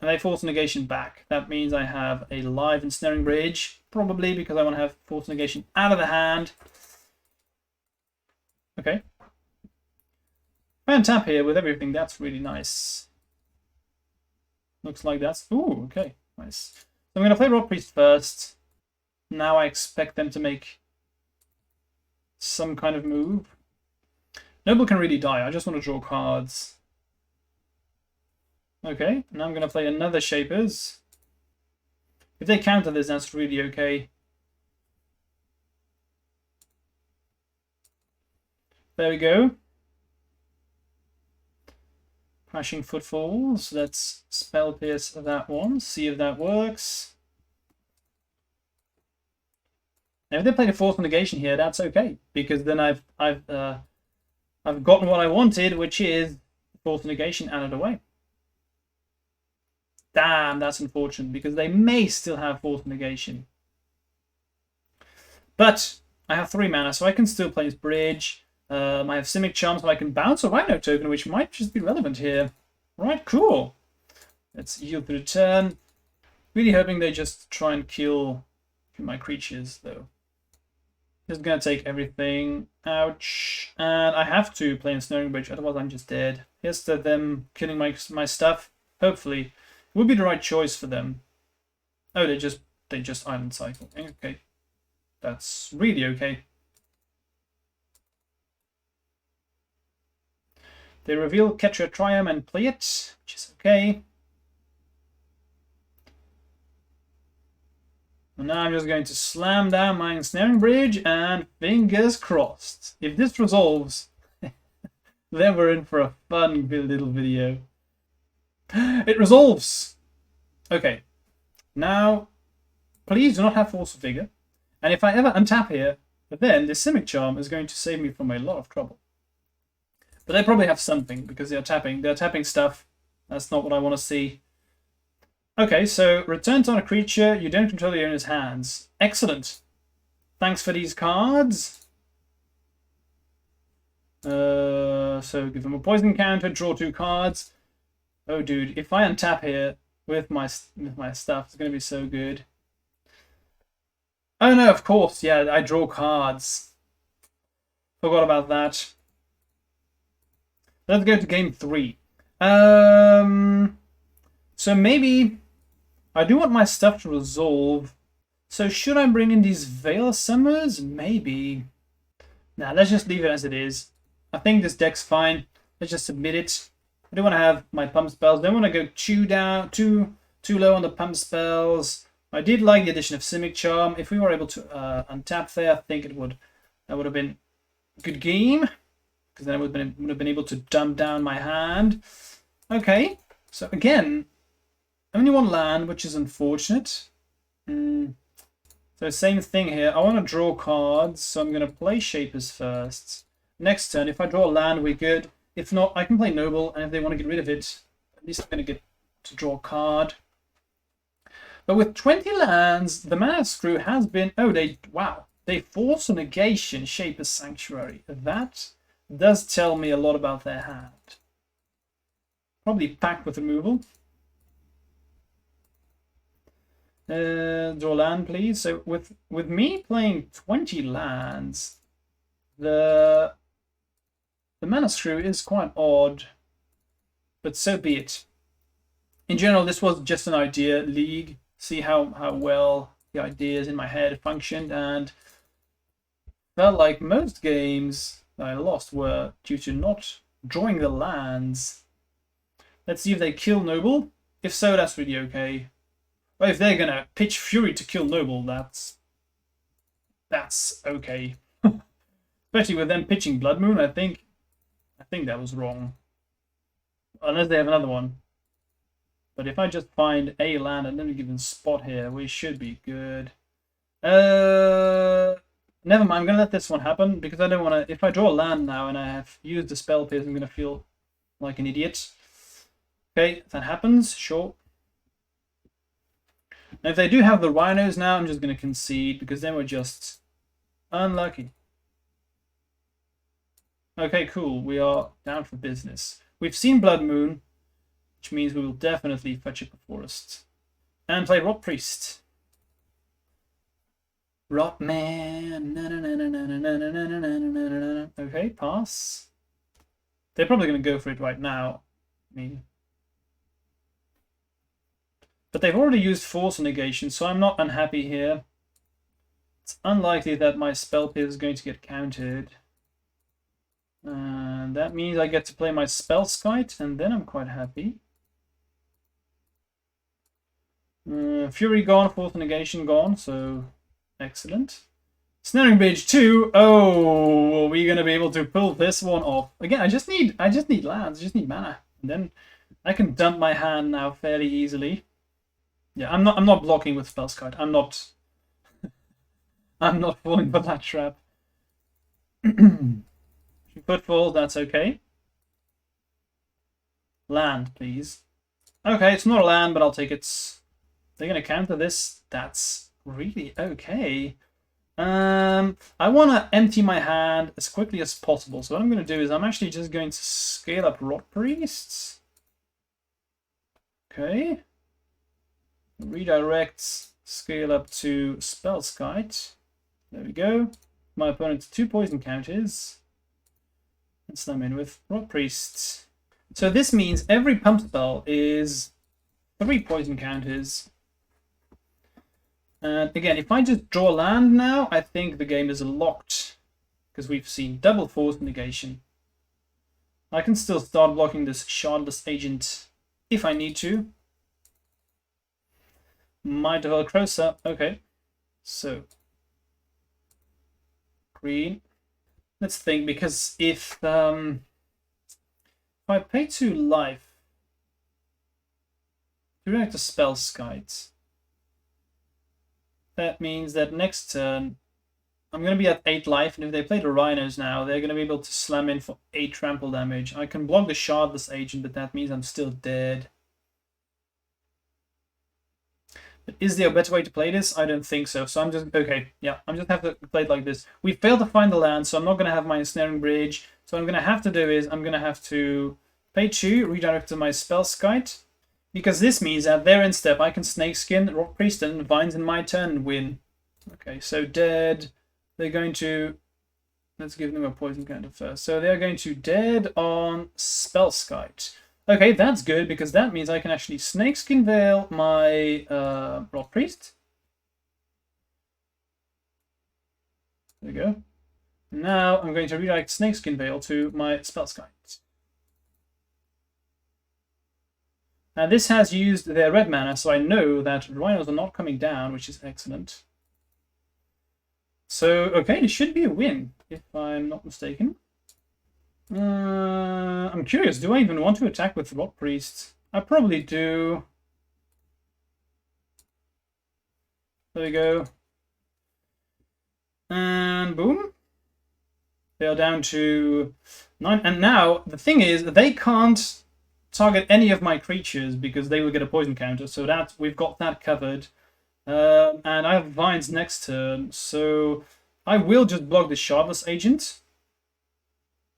and they force negation back, that means I have a live Ensnaring Bridge, probably because I want to have force negation out of the hand. Okay. If I untap here with everything, that's really nice. Looks like that's... Ooh, okay, nice. So I'm going to play Rotpriest first. Now I expect them to make some kind of move. Noble can really die. I just want to draw cards. Okay, now I'm going to play another Shapers. If they counter this, that's really okay. There we go. Crashing Footfalls. Let's spell pierce that one. See if that works. Now, if they play a force negation here, that's okay, because then I've gotten what I wanted, which is force negation out of the way. Damn, that's unfortunate, because they may still have force negation. But I have 3 mana, so I can still play this bridge. I have SIMIC Charm, so I can bounce a Rhino token, which might just be relevant here. Right, cool. Let's yield through the turn. Really hoping they just try and kill my creatures, though. Just gonna take everything. Ouch. And I have to play Ensnaring Bridge, otherwise I'm just dead. Here's to them killing my stuff. Hopefully. It would be the right choice for them. Oh, they just island cycle. Okay. That's really okay. They reveal Ketra Triumph and play it, which is okay. And now I'm just going to slam down my Ensnaring Bridge and fingers crossed. If this resolves, then we're in for a fun little video. It resolves! Okay. Now, please do not have Force of Vigor. And if I ever untap here, then this SIMIC Charm is going to save me from a lot of trouble. But they probably have something, because they're tapping stuff. That's not what I want to see. Okay, so returns on a creature you don't control the owner's hands. Excellent. Thanks for these cards. So give them a poison counter, draw 2 cards. Oh, dude, if I untap here with my stuff, it's going to be so good. Oh no, of course, yeah, I draw cards. Forgot about that. Let's go to game 3. So maybe I do want my stuff to resolve. So should I bring in these Veil Summers? Maybe. Nah, let's just leave it as it is. I think this deck's fine. Let's just submit it. I don't want to have my pump spells. Don't want to go too low on the pump spells. I did like the addition of SIMIC Charm. If we were able to untap there, I think that would have been a good game. Because then I would have been able to dump down my hand. Okay, so again, only 1 land, which is unfortunate. So same thing here. I want to draw cards, so I'm going to play Shapers first. Next turn, if I draw a land, we're good. If not, I can play Noble, and if they want to get rid of it, at least I'm going to get to draw a card. But with 20 lands, the mana screw has been... Oh, they force a negation Shaper's Sanctuary. That does tell me a lot about their hand. Probably packed with removal. Draw land, please. So with me playing 20 lands, the mana screw is quite odd, but so be it. In general, this was just an idea league. See how well the ideas in my head functioned, and felt like most games that I lost were due to not drawing the lands. Let's see if they kill Noble. If so, that's really okay. But if they're gonna pitch Fury to kill Noble, that's okay. Especially with them pitching Blood Moon, I think that was wrong. Unless they have another one. But if I just find a land at any given spot here, we should be good. Never mind, I'm gonna let this one happen because I don't want to. If I draw a land now and I have used the spell pierce, I'm gonna feel like an idiot. Okay, if that happens, sure. Now, if they do have the rhinos now, I'm just gonna concede because then we're just unlucky. Okay, cool. We are down for business. We've seen Blood Moon, which means we will definitely fetch up a forest. And play Rotpriest. Rotman. Okay, pass. They're probably going to go for it right now. I mean, but they've already used Force Negation, so I'm not unhappy here. It's unlikely that my spell pit is going to get countered. And that means I get to play my Spellskite, and then I'm quite happy. Fury gone, Force Negation gone, so excellent. Ensnaring Bridge 2. Oh, are we gonna be able to pull this one off? Again, I just need lands, I just need mana. And then I can dump my hand now fairly easily. Yeah, I'm not blocking with Spellskite. I'm not falling for that trap. Footfalls, that's okay. Land, please. Okay, it's not a land, but I'll take it. They're gonna counter this. That's really okay. I want to empty my hand as quickly as possible. So what I'm going to do is I'm actually just going to scale up Rotpriests. Okay. Redirect, scale up to Spellskite. There we go. My opponent's 2 poison counters. And slam in with Rotpriests. So this means every pump spell is 3 poison counters. And again, if I just draw land now, I think the game is locked. Because we've seen double Force Negation. I can still start blocking this Shardless Agent if I need to. Might of Crowsa. Okay. So. Green. Let's think, because if I pay 2 life, direct a Spellskite, that means that next turn I'm going to be at 8 life, and if they play the Rhinos now, they're going to be able to slam in for 8 trample damage. I can block the Shardless Agent, but that means I'm still dead. But is there a better way to play this? I don't think so. So I'm just, okay, yeah, I'm just have to play it like this. We failed to find the land, so I'm not going to have my Ensnaring Bridge. So what I'm going to have to do is I'm going to have to pay 2, redirect to my Spellskite. Because this means that their end step, I can Snakeskin, Rotpriest, and Vines in my turn and win. Okay, so dead. They're going to... Let's give them a poison counter first. So they're going to dead on Spellskite. Okay, that's good, because that means I can actually Snakeskin Veil my Rotpriest. There we go. Now I'm going to redirect Snakeskin Veil to my Spellskite. Now this has used their red mana, so I know that Rhinos are not coming down, which is excellent. So, okay, this should be a win, if I'm not mistaken. I'm curious, do I even want to attack with Rotpriest? I probably do. There we go. And boom. They are down to 9. And now, the thing is, they can't target any of my creatures because they will get a poison counter. So that we've got that covered. And I have Vines next turn. So I will just block the Shardless Agent.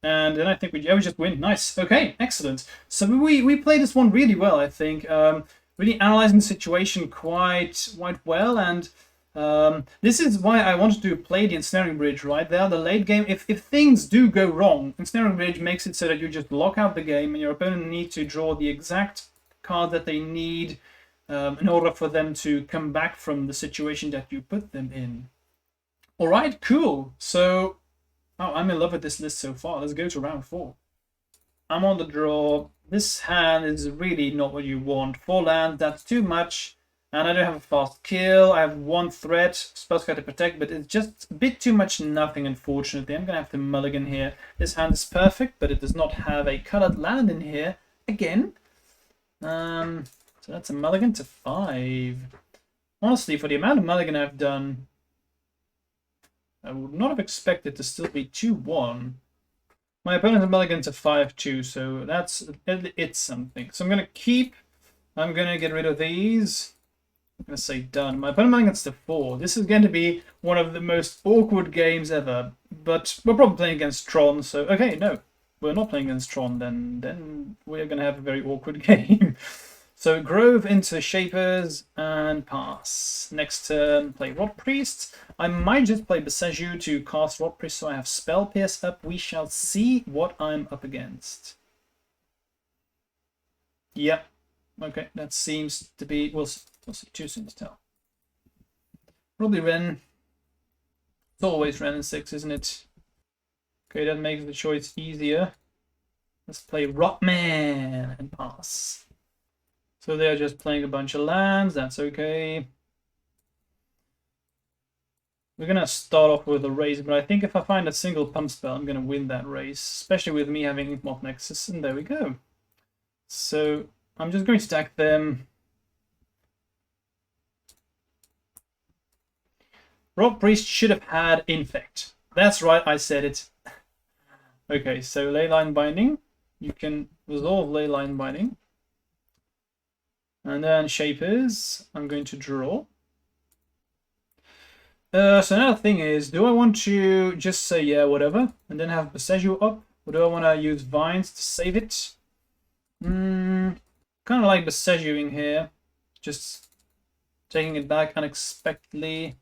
And then I think we just win. Nice. Okay, excellent. So we played this one really well, I think. Really analyzing the situation quite well. And this is why I wanted to play the Ensnaring Bridge, right? There, the late game. If things do go wrong, Ensnaring Bridge makes it so that you just lock out the game and your opponent needs to draw the exact card that they need in order for them to come back from the situation that you put them in. All right, cool. So... Oh, I'm in love with this list so far. Let's go to round 4. I'm on the draw. This hand is really not what you want. 4 lands, that's too much. And I don't have a fast kill. I have 1 threat, Spellskite to protect, but it's just a bit too much nothing, unfortunately. I'm going to have to mulligan here. This hand is perfect, but it does not have a colored land in here again. So that's a mulligan to 5. Honestly, for the amount of mulligan I've done, I would not have expected to still be 2-1. My opponent has mulligan to 5-2, so it's something. So I'm going to keep. I'm going to get rid of these. I'm going to say done. My opponent against the 4. This is going to be one of the most awkward games ever. But we're probably playing against Tron, so... Okay, no. We're not playing against Tron, then we're going to have a very awkward game. So Grove into Shapers and pass. Next turn, play Rotpriest. I might just play Beseju to cast Rotpriest so I have Spell Pierce up. We shall see what I'm up against. Yep. Okay, that seems to be... We'll see. Too soon to tell. Probably Ren. It's always Ren in 6, isn't it? Okay, that makes the choice easier. Let's play Rotman and pass. So they're just playing a bunch of lands. That's okay. We're going to start off with a race, but I think if I find a single pump spell, I'm going to win that race. Especially with me having Moth Nexus, and there we go. So I'm just going to attack them. Rotpriest should have had Infect. That's right, I said it. Okay, so Leyline Binding. You can resolve Leyline Binding. And then Shapers. I'm going to draw. So another thing is, do I want to just say yeah, whatever, and then have Beseju up? Or do I want to use Vines to save it? Kind of like Besejuing here. Just taking it back unexpectedly.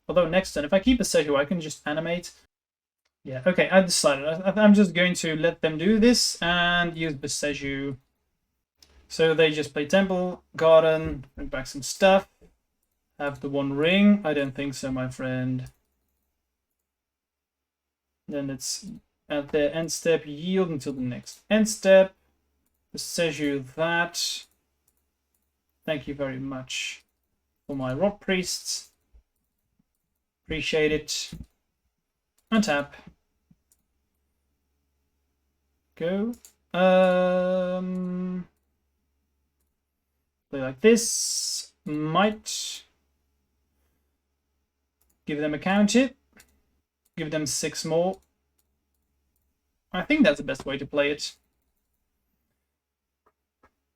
Although next turn, if I keep Beseju, I can just animate. Yeah, okay, I decided. I'm just going to let them do this and use Beseju. So they just play Temple, Garden, bring back some stuff. Have the one ring. I don't think so, my friend. Then it's at their end step, yield until the next end step. Beseju that. Thank you very much for my Rotpriests. Appreciate it. Untap. Go. Play like this. Might give them a counter. Give them 6 more. I think that's the best way to play it.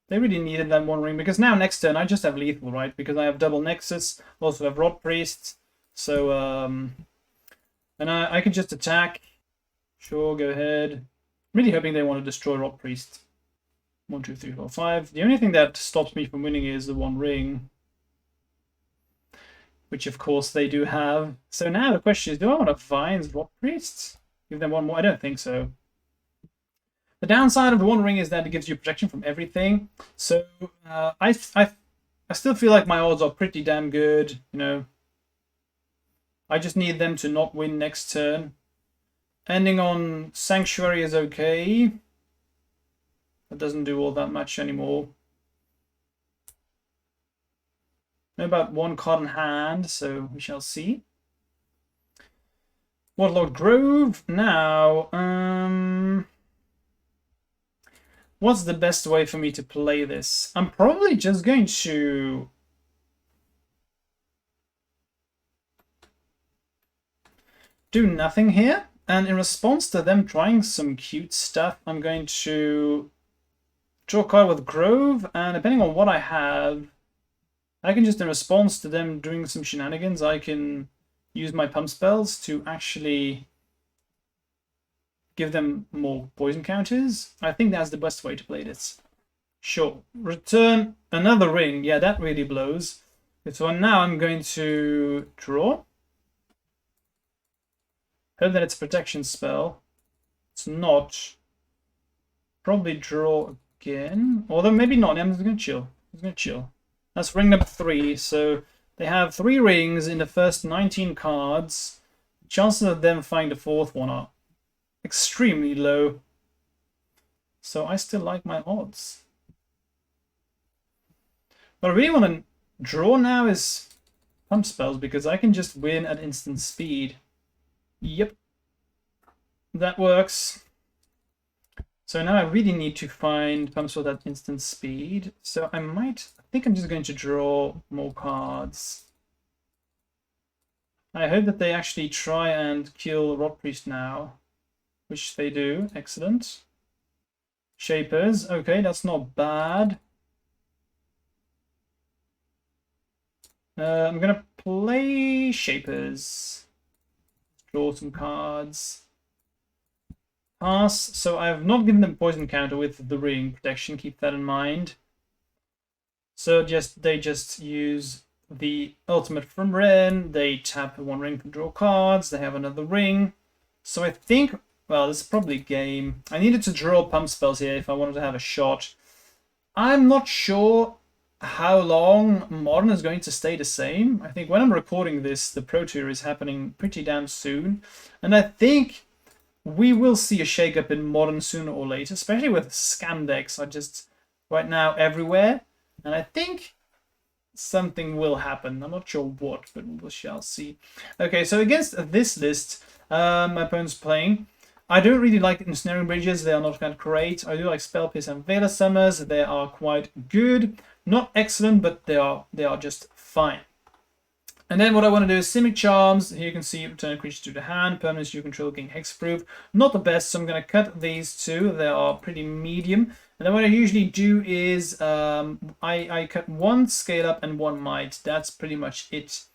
They really needed that one ring, because now next turn I just have lethal, right? Because I have double Nexus, also have Rotpriest. So, and I can just attack. Sure, go ahead. I'm really hoping they want to destroy Rotpriest. 1, 2, 3, 4, 5. The only thing that stops me from winning is the one ring. Which, of course, they do have. So now the question is, do I want to Vines Rotpriest? Give them one more? I don't think so. The downside of the one ring is that it gives you protection from everything. So I still feel like my odds are pretty damn good, you know. I just need them to not win next turn. Ending on Sanctuary is okay. That doesn't do all that much anymore. No, about 1 card in hand, so we shall see. Waterlogged Grove. Now, what's the best way for me to play this? I'm probably just going to do nothing here. And in response to them trying some cute stuff, I'm going to draw a card with Grove. And depending on what I have, I can just, in response to them doing some shenanigans, I can use my pump spells to actually give them more poison counters. I think that's the best way to play this. Sure. Return another ring. Yeah, that really blows. So now I'm going to draw. Hope that it's a protection spell. It's not. Probably draw again. Although maybe not. I'm just going to chill. I'm going to chill. That's ring number 3. So they have 3 rings in the first 19 cards. Chances of them finding the 4th one are extremely low. So I still like my odds. What I really want to draw now is pump spells, because I can just win at instant speed. Yep. That works. So now I really need to find pump spells at instant speed. So I think I'm just going to draw more cards. I hope that they actually try and kill Rotpriest now. Which they do. Excellent. — Shapers. Okay, that's not bad. I'm gonna play Shapers. Draw some cards. Pass. So I have not given them poison counter with the ring protection. Keep that in mind. So they just use the ultimate from Ren. They tap one ring to draw cards. They have another ring. So I think, well, this is probably game. I needed to draw pump spells here if I wanted to have a shot. I'm not sure how long Modern is going to stay the same. I think when I'm recording this, the Pro Tour is happening pretty damn soon. And I think we will see a shakeup in Modern sooner or later, especially with scam decks are just right now everywhere. And I think something will happen. I'm not sure what, but we shall see. Okay, so against this list, my opponent's playing. I don't really like Ensnaring Bridges. They are not that great. I do like Spell Pierce and Veil of Summers. They are quite good. Not excellent, but they are just fine. And then what I want to do is Simic Charms. Here you can see return a creature to the hand. Permanents you control gain hexproof. Not the best, so I'm going to cut these two. They are pretty medium. And then what I usually do is I cut one Scale Up and one Might. That's pretty much it.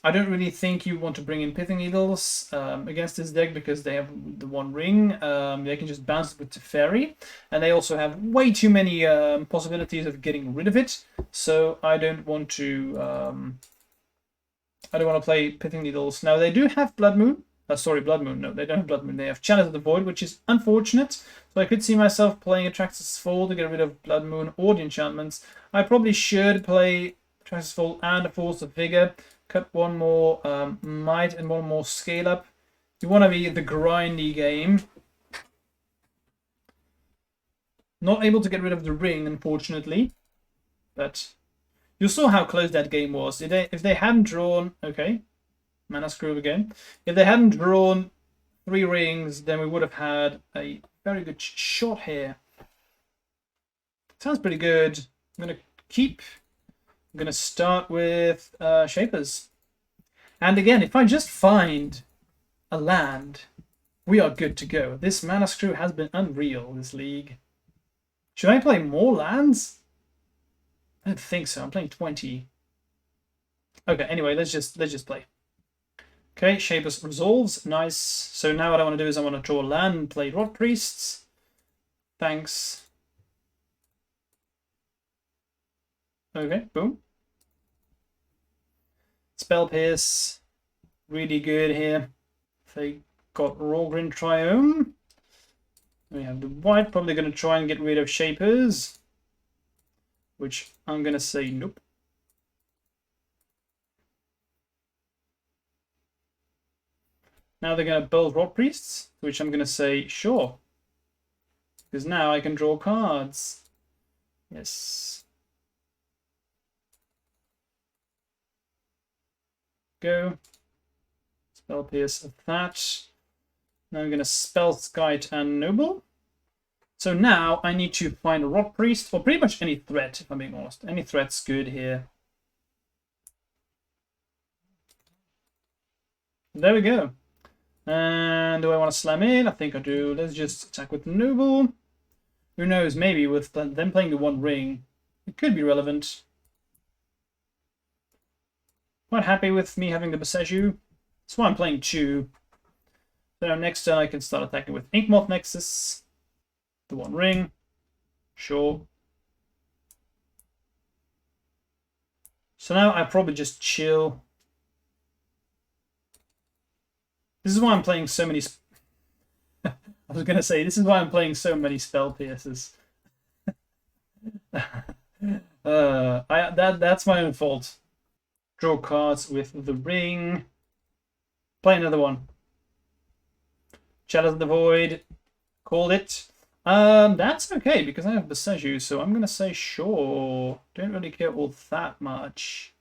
I don't really think you want to bring in Pithing Needles against this deck because they have the one ring. They can just bounce it with Teferi. And they also have way too many possibilities of getting rid of it. So I don't want to play Pithing Needles. Now they do have Blood Moon. Sorry, Blood Moon. No, they don't have Blood Moon. They have Chalice of the Void, which is unfortunate. So I could see myself playing Atraxas Fall to get rid of Blood Moon or the enchantments. I probably should play Atraxas Fall and a Force of Vigor. Cut one more Might and one more Scale Up. You want to be the grindy game. Not able to get rid of the ring, unfortunately. But you saw how close that game was. If they hadn't drawn... Okay. Mana Screw again. If they hadn't drawn 3 rings, then we would have had a very good shot here. Sounds pretty good. I'm going to keep... I'm going to start with Shapers. And again, if I just find a land, we are good to go. This Mana Screw has been unreal, this league. Should I play more lands? I don't think so. I'm playing 20. Okay, anyway, let's just play. Okay, Shapers resolves. Nice. So now what I want to do is I want to draw a land and play Rotpriests. Thanks. Okay, boom. Spell Pierce, really good here. They got Rorgrin Triome. We have the white, probably going to try and get rid of Shapers, which I'm going to say nope. Now they're going to build Rotpriests, which I'm going to say sure, because now I can draw cards. Yes. Go. Spell Pierce of that. Now I'm going to Spellskite and Noble. So now I need to find a Rotpriest, or pretty much any threat, if I'm being honest. Any threat's good here. There we go. And do I want to slam in? I think I do. Let's just attack with Noble. Who knows, maybe with them playing the one ring, it could be relevant. Quite happy with me having the Besaju. That's why I'm playing 2. So next turn I can start attacking with Inkmoth Nexus. The one ring. Sure. So now I probably just chill. This is why I'm playing so many... I was going to say, this is why I'm playing so many Spell Pierces. That's my own fault. Draw cards with the ring. Play another one. Chalice of the Void. Called it. That's okay because I have Besaju, so I'm gonna say sure. Don't really care all that much.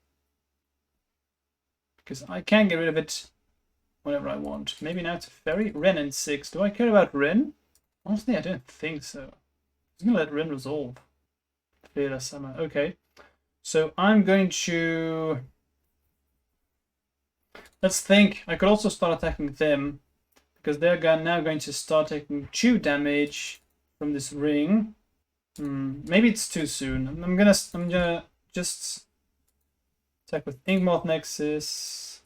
Because I can get rid of it whenever I want. Maybe now to Ferry. Ren in 6. Do I care about Ren? Honestly, I don't think so. I'm gonna let Ren resolve. Fearless Summer. Okay. So I'm going to... Let's think. I could also start attacking them because they're now going to start taking 2 damage from this ring. Maybe it's too soon. I'm gonna just Attack with Inkmoth Nexus.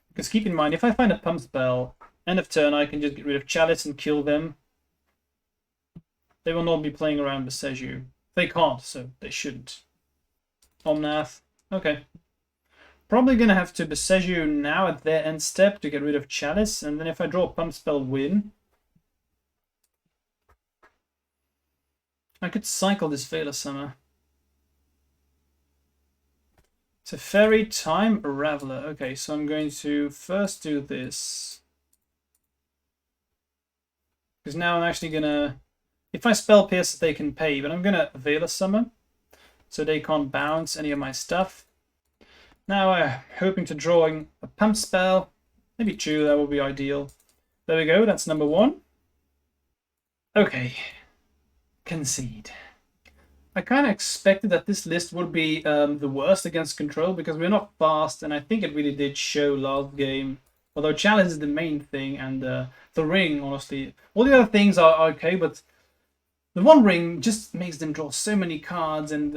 Because keep in mind, if I find a pump spell, end of turn I can just get rid of Chalice and kill them. They will not be playing around with Seju. They can't, so they shouldn't. Omnath. Okay. Probably gonna have to Beseju now at their end step to get rid of Chalice, and then if I draw a pump spell, win. I could cycle this Velar Summer. It's a Fairy Time Raveler. Okay, so I'm going to first do this. Because now I'm actually gonna... If I Spell Pierce, they can pay, but I'm gonna Velar Summer, so they can't bounce any of my stuff. Now I'm hoping to draw a pump spell. Maybe 2, that would be ideal. There we go, that's number 1. Okay. Concede. I kind of expected that this list would be the worst against control because we're not fast, and I think it really did show last game. Although challenge is the main thing, and the ring, honestly. All the other things are okay, but the one ring just makes them draw so many cards, and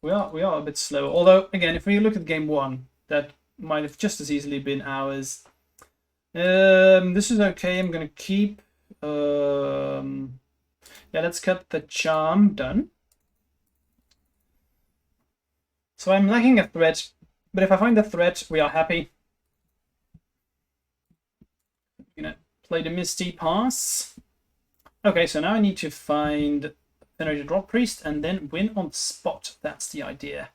we are a bit slow. Although, again, if we look at game 1, that might have just as easily been ours. This is okay. I'm going to keep... yeah, let's cut the charm. Done. So I'm lacking a threat, but if I find the threat, we are happy. I'm going to play the Misty Pass. Okay, so now I need to find Venerated Rotpriest and then win on the spot. That's the idea.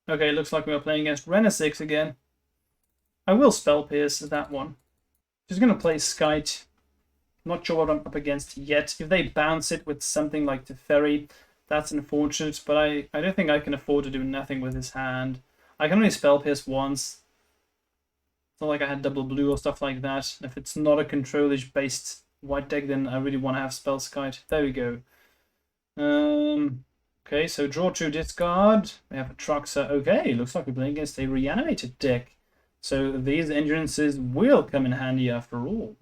Okay, looks like we are playing against Renasix again. I will Spell Pierce that one. Just going to play Skite. Not sure what I'm up against yet. If they bounce it with something like Teferi, that's unfortunate, but I don't think I can afford to do nothing with his hand. I can only Spell Pierce once. It's not like I had double blue or stuff like that. If it's not a control-ish based white deck, then I really want to have Spellskite. There we go. Okay, so draw 2, discard. We have a Truxer. Okay, looks like we're playing against a reanimated deck. So these entrances will come in handy after all.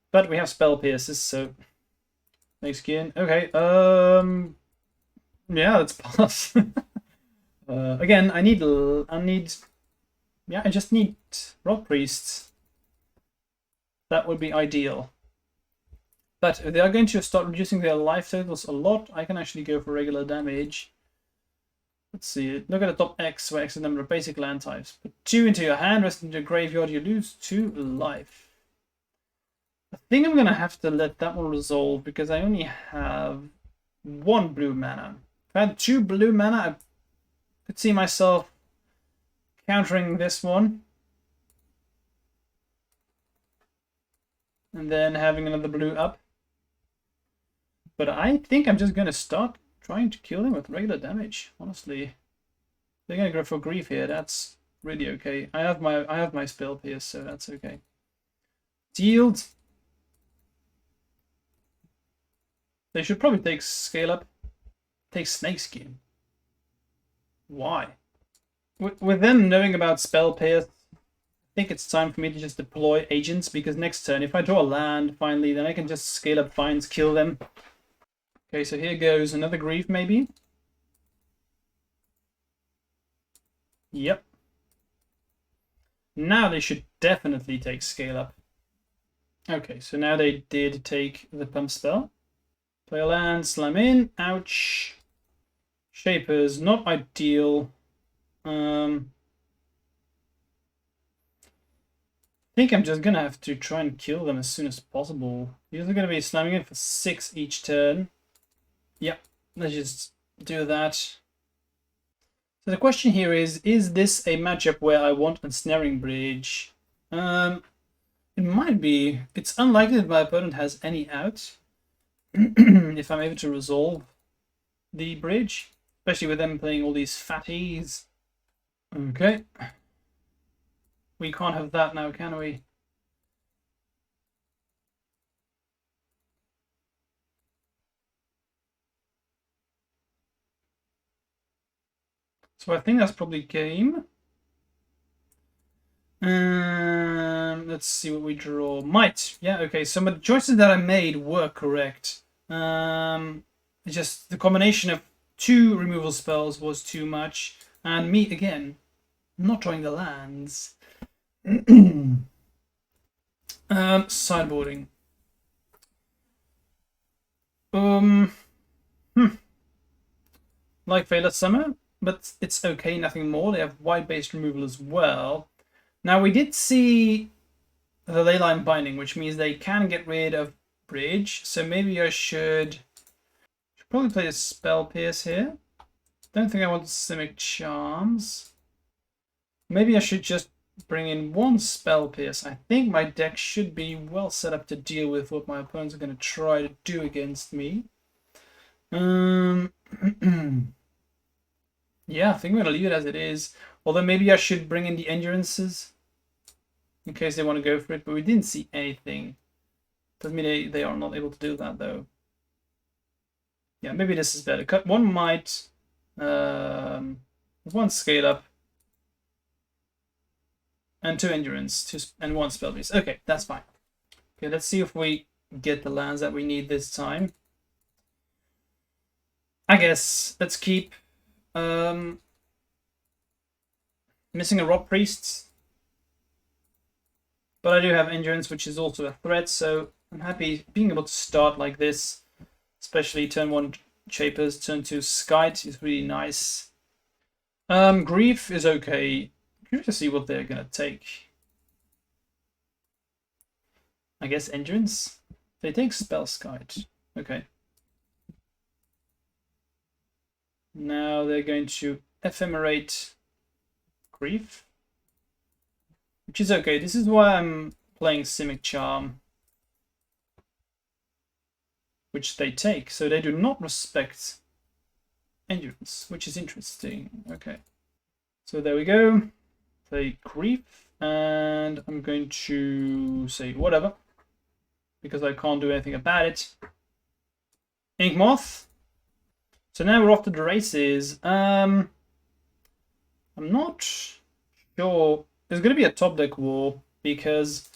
But we have Spell Pierces, so next skin. Okay, yeah, let's pass. Again, I just need Rotpriests. That would be ideal. But if they are going to start reducing their life totals a lot, I can actually go for regular damage. Let's see. Look at the top X, where X is the number of basic land types. Put 2 into your hand, rest into your graveyard, you lose 2 life. I think I'm going to have to let that one resolve because I only have 1 blue mana. If I had 2 blue mana, I could see myself countering this one. And then having another blue up. But I think I'm just going to start trying to kill him with regular damage. Honestly, they're going to go for grief here. That's really okay. I have my Spell Pierce, so that's okay. Yield. They should probably take Scale Up. Take Snakeskin. Why? With them knowing about Spell Pierce, I think it's time for me to just deploy agents, because next turn, if I draw a land finally, then I can just Scale Up Vines, kill them. Okay, so here goes another Grief, maybe. Yep. Now they should definitely take Scale Up. Okay, so now they did take the Pump Spell. Play a land, slam in, ouch. Shapers, not ideal. I think I'm just gonna have to try and kill them as soon as possible. These are gonna be slamming in for 6 each turn. Yep, let's just do that. So the question here is this a matchup where I want Ensnaring Bridge? It might be. It's unlikely that my opponent has any out. If I'm able to resolve the bridge, especially with them playing all these fatties. Okay. We can't have that now, can we? So I think that's probably game. Let's see what we draw. Might. Yeah, okay. Some of the choices that I made were correct. Just the combination of 2 removal spells was too much. And me, again, not drawing the lands. Sideboarding. Like Veiled Summer, but it's okay, nothing more. They have wide-based removal as well. Now, we did see the Leyline Binding, which means they can get rid of Bridge, so maybe I should probably play a Spell Pierce here. Don't think I want Simic Charms. Maybe I should just bring in 1 Spell Pierce. I think my deck should be well set up to deal with what my opponents are going to try to do against me. Yeah, I think I'm going to leave it as it is. Although maybe I should bring in the Endurances in case they want to go for it. But we didn't see anything. Doesn't mean they are not able to do that, though. Yeah, maybe this is better. Cut 1 Might, 1 Scale Up, and 2 Endurance, and 1 Spell Piece. Okay, that's fine. Okay, let's see if we get the lands that we need this time. I guess let's keep missing a Rotpriest, but I do have Endurance, which is also a threat, so I'm happy being able to start like this, especially turn 1 Chapers, turn 2 Skite is really nice. Grief is okay. Curious to see what they're gonna take. I guess Endurance? They take Spellskite. Okay. Now they're going to Ephemerate Grief, which is okay. This is why I'm playing Simic Charm, which they take. So they do not respect Endurance, which is interesting. Okay. So there we go. Play Grief, and I'm going to say whatever, because I can't do anything about it. Inkmoth. So now we're off to the races. I'm not sure. There's going to be a top deck war, because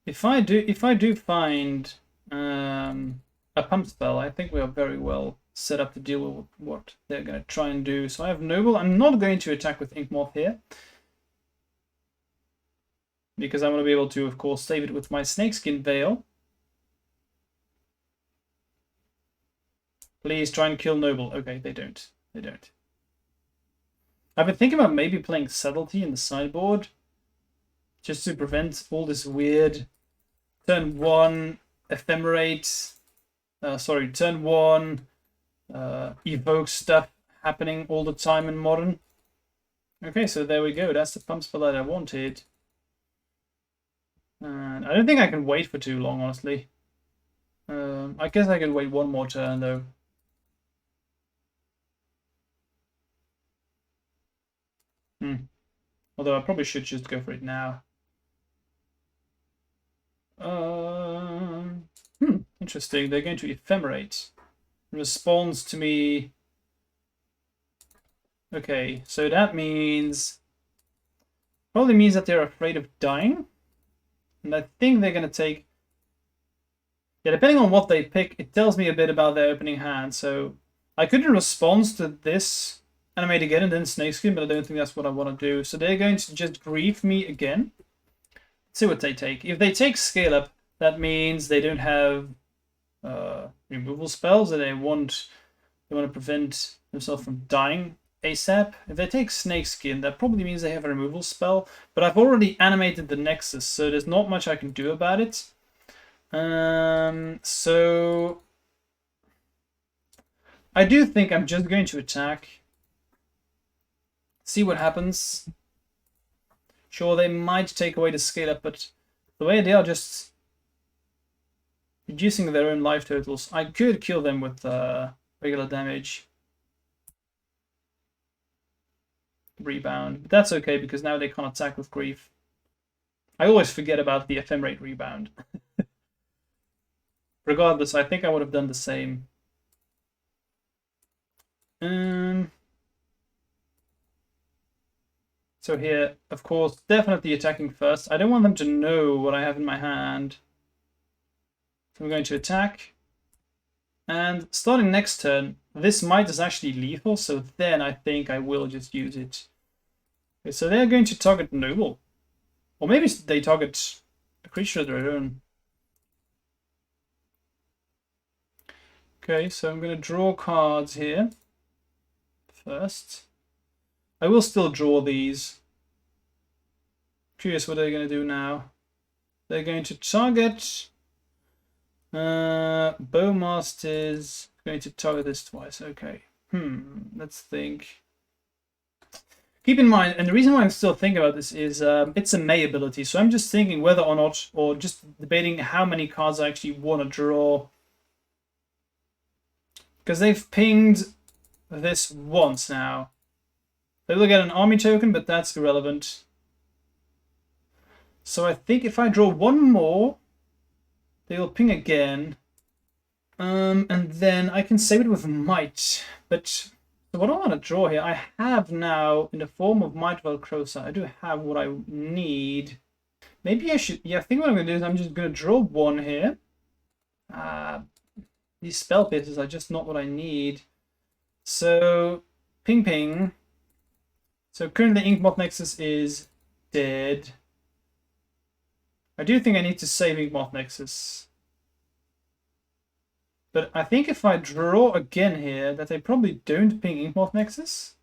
if I do find a pump spell, I think we are very well set up to deal with what they're going to try and do. So I have Noble. I'm not going to attack with Inkmoth here, because I want to be able to, of course, save it with my Snakeskin Veil. Please try and kill Noble. Okay, they don't. They don't. I've been thinking about maybe playing Subtlety in the sideboard, just to prevent all this weird turn 1 Ephemerate, turn 1 evoke stuff happening all the time in Modern. Okay, so there we go. That's the pump spell that I wanted. And I don't think I can wait for too long, honestly. I guess I can wait 1 more turn, though. Although I probably should just go for it now. Interesting. They're going to Ephemerate. Responds to me. Okay, so that means... probably means that they're afraid of dying. And I think they're going to take... yeah, depending on what they pick, it tells me a bit about their opening hand. So I couldn't respond to this Animate again and then Snakeskin, but I don't think that's what I want to do. So they're going to just grief me again. Let's see what they take. If they take Scale Up, that means they don't have removal spells, and they want to prevent themselves from dying ASAP. If they take Snakeskin, that probably means they have a removal spell, but I've already animated the Nexus, so there's not much I can do about it. So I do think I'm just going to attack. See what happens. Sure, they might take away the Scale Up, but the way they are just reducing their own life totals, I could kill them with regular damage. Rebound. But that's okay, because now they can't attack with Grief. I always forget about the Ephemerate Rebound. Regardless, I think I would have done the same. So here, of course, definitely attacking first. I don't want them to know what I have in my hand. So I'm going to attack. And starting next turn, this might is actually lethal, so then I think I will just use it. Okay, so they're going to target Noble. Or maybe they target a creature of their own. Okay, so I'm going to draw cards here first. I will still draw these. Curious what they're going to do now. They're going to target Bowmaster's going to target this twice. Okay. Let's think. Keep in mind, and the reason why I'm still thinking about this is it's a May ability, so I'm just thinking whether or not, or just debating how many cards I actually want to draw. Because they've pinged this once now. They will get an army token, but that's irrelevant. So I think if I draw one more, they'll ping again. And then I can save it with Might. But so what I want to draw here, I have now, in the form of Might Velcrosa, I do have what I need. Maybe I should, yeah, I think what I'm going to do is I'm just going to draw one here. These spell pieces are just not what I need. So, ping ping. So currently Inkmoth Nexus is dead. I do think I need to save Inkmoth Nexus. But I think if I draw again here, that they probably don't ping Inkmoth Nexus.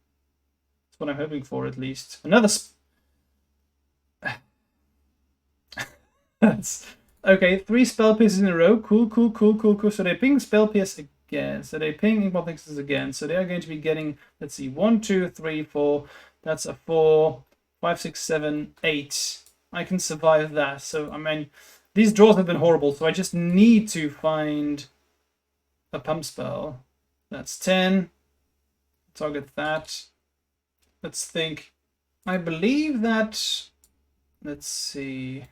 That's what I'm hoping for, at least. Another That's okay, 3 spell pieces in a row. Cool. So they ping spell pierce again. So they ping Inkmoth Nexus again. So they are going to be getting, let's see, 1, 2, 3, 4. That's a 4, 5, 6, 7, 8. I can survive that. So I mean, these draws have been horrible. So I just need to find a pump spell. That's 10. Target that. Let's think. I believe that. Let's see.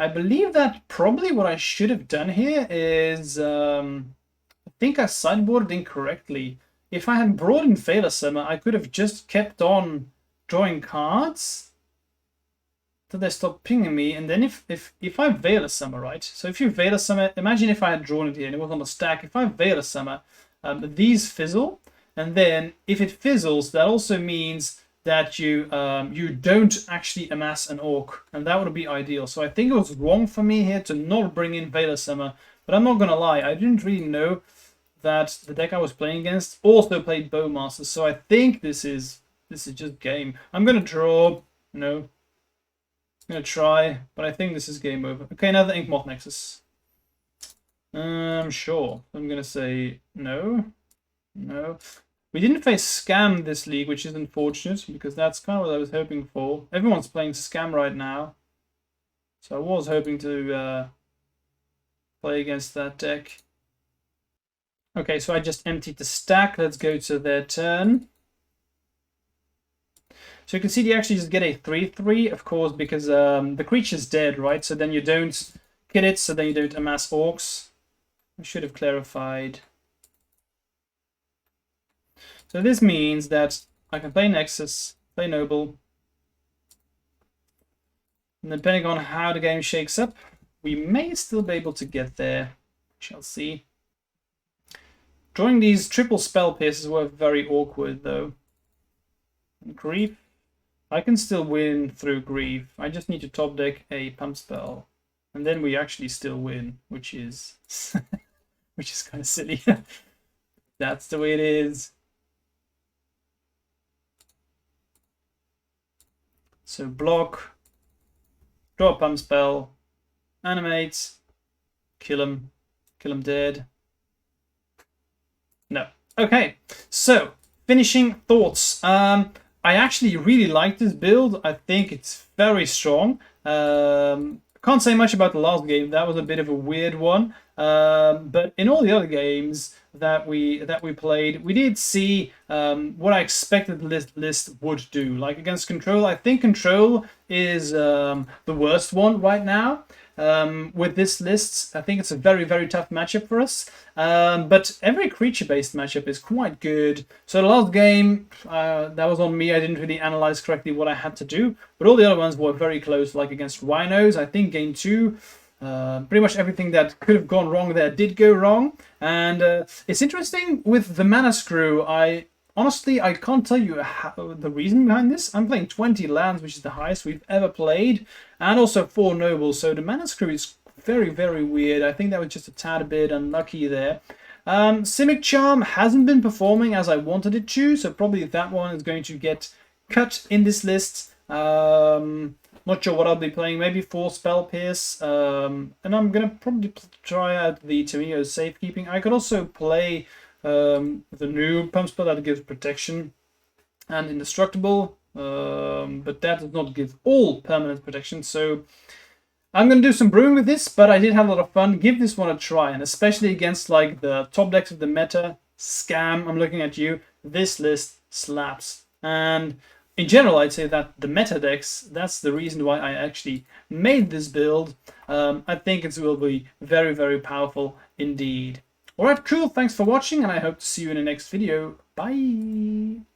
I believe that probably what I should have done here is, I think I sideboarded incorrectly. If I had brought in Velar Summer, I could have just kept on drawing cards till they stop pinging me. And then if I Velar Summer, right? So if you Velar Summer, imagine if I had drawn it here and it was on the stack. If I Velar Summer, these fizzle, and then if it fizzles, that also means that you don't actually amass an orc, and that would be ideal. So I think it was wrong for me here to not bring in Velar Summer, but I'm not gonna lie, I didn't really know that the deck I was playing against also played Bowmaster, so I think this is just game. I'm gonna draw, no, I'm gonna try, but I think this is game over. Okay, another Inkmoth Nexus. Sure. I'm gonna say no. We didn't face Scam this league, which is unfortunate, because that's kind of what I was hoping for. Everyone's playing Scam right now. So I was hoping to play against that deck. Okay, so I just emptied the stack. Let's go to their turn. So you can see they actually just get a 3/3, of course, because the creature's dead, right? So then you don't kill it, so then you don't amass orcs. I should have clarified. So this means that I can play Nexus, play Noble, and depending on how the game shakes up, we may still be able to get there. Shall see. Drawing these triple spell pierces were very awkward, though. Grief. I can still win through Grief. I just need to top deck a pump spell, and then we actually still win, which is which is kind of silly. That's the way it is. So block, draw a pump spell, animate, kill him dead. No. Okay, so finishing thoughts. I actually really like this build. I think it's very strong. Can't say much about the last game. That was a bit of a weird one. But in all the other games that we played, we did see what I expected the list would do. Like against Control, I think Control is the worst one right now. With this list, I think it's a very, very tough matchup for us. But every creature-based matchup is quite good. So the last game, that was on me. I didn't really analyze correctly what I had to do. But all the other ones were very close, like against Rhinos. I think game 2, pretty much everything that could have gone wrong there did go wrong. And it's interesting with the Mana Screw. Honestly, I can't tell you the reason behind this. I'm playing 20 lands, which is the highest we've ever played, and also 4 nobles, so the Mana Screw is very, very weird. I think that was just a tad bit unlucky there. SIMIC Charm hasn't been performing as I wanted it to, so probably that one is going to get cut in this list. Not sure what I'll be playing, maybe 4 Spell Pierce, and I'm going to probably try out the Tamio Safekeeping. I could also play the new pump spell that gives protection and indestructible, but that does not give all permanent protection. So I'm going to do some brewing with this, but I did have a lot of fun. Give this one a try, and especially against like the top decks of the meta. Scam, I'm looking at you. This list slaps. And in general, I'd say that the meta decks, that's the reason why I actually made this build. I think it will be very, very powerful indeed. Alright, cool. Thanks for watching, and I hope to see you in the next video. Bye!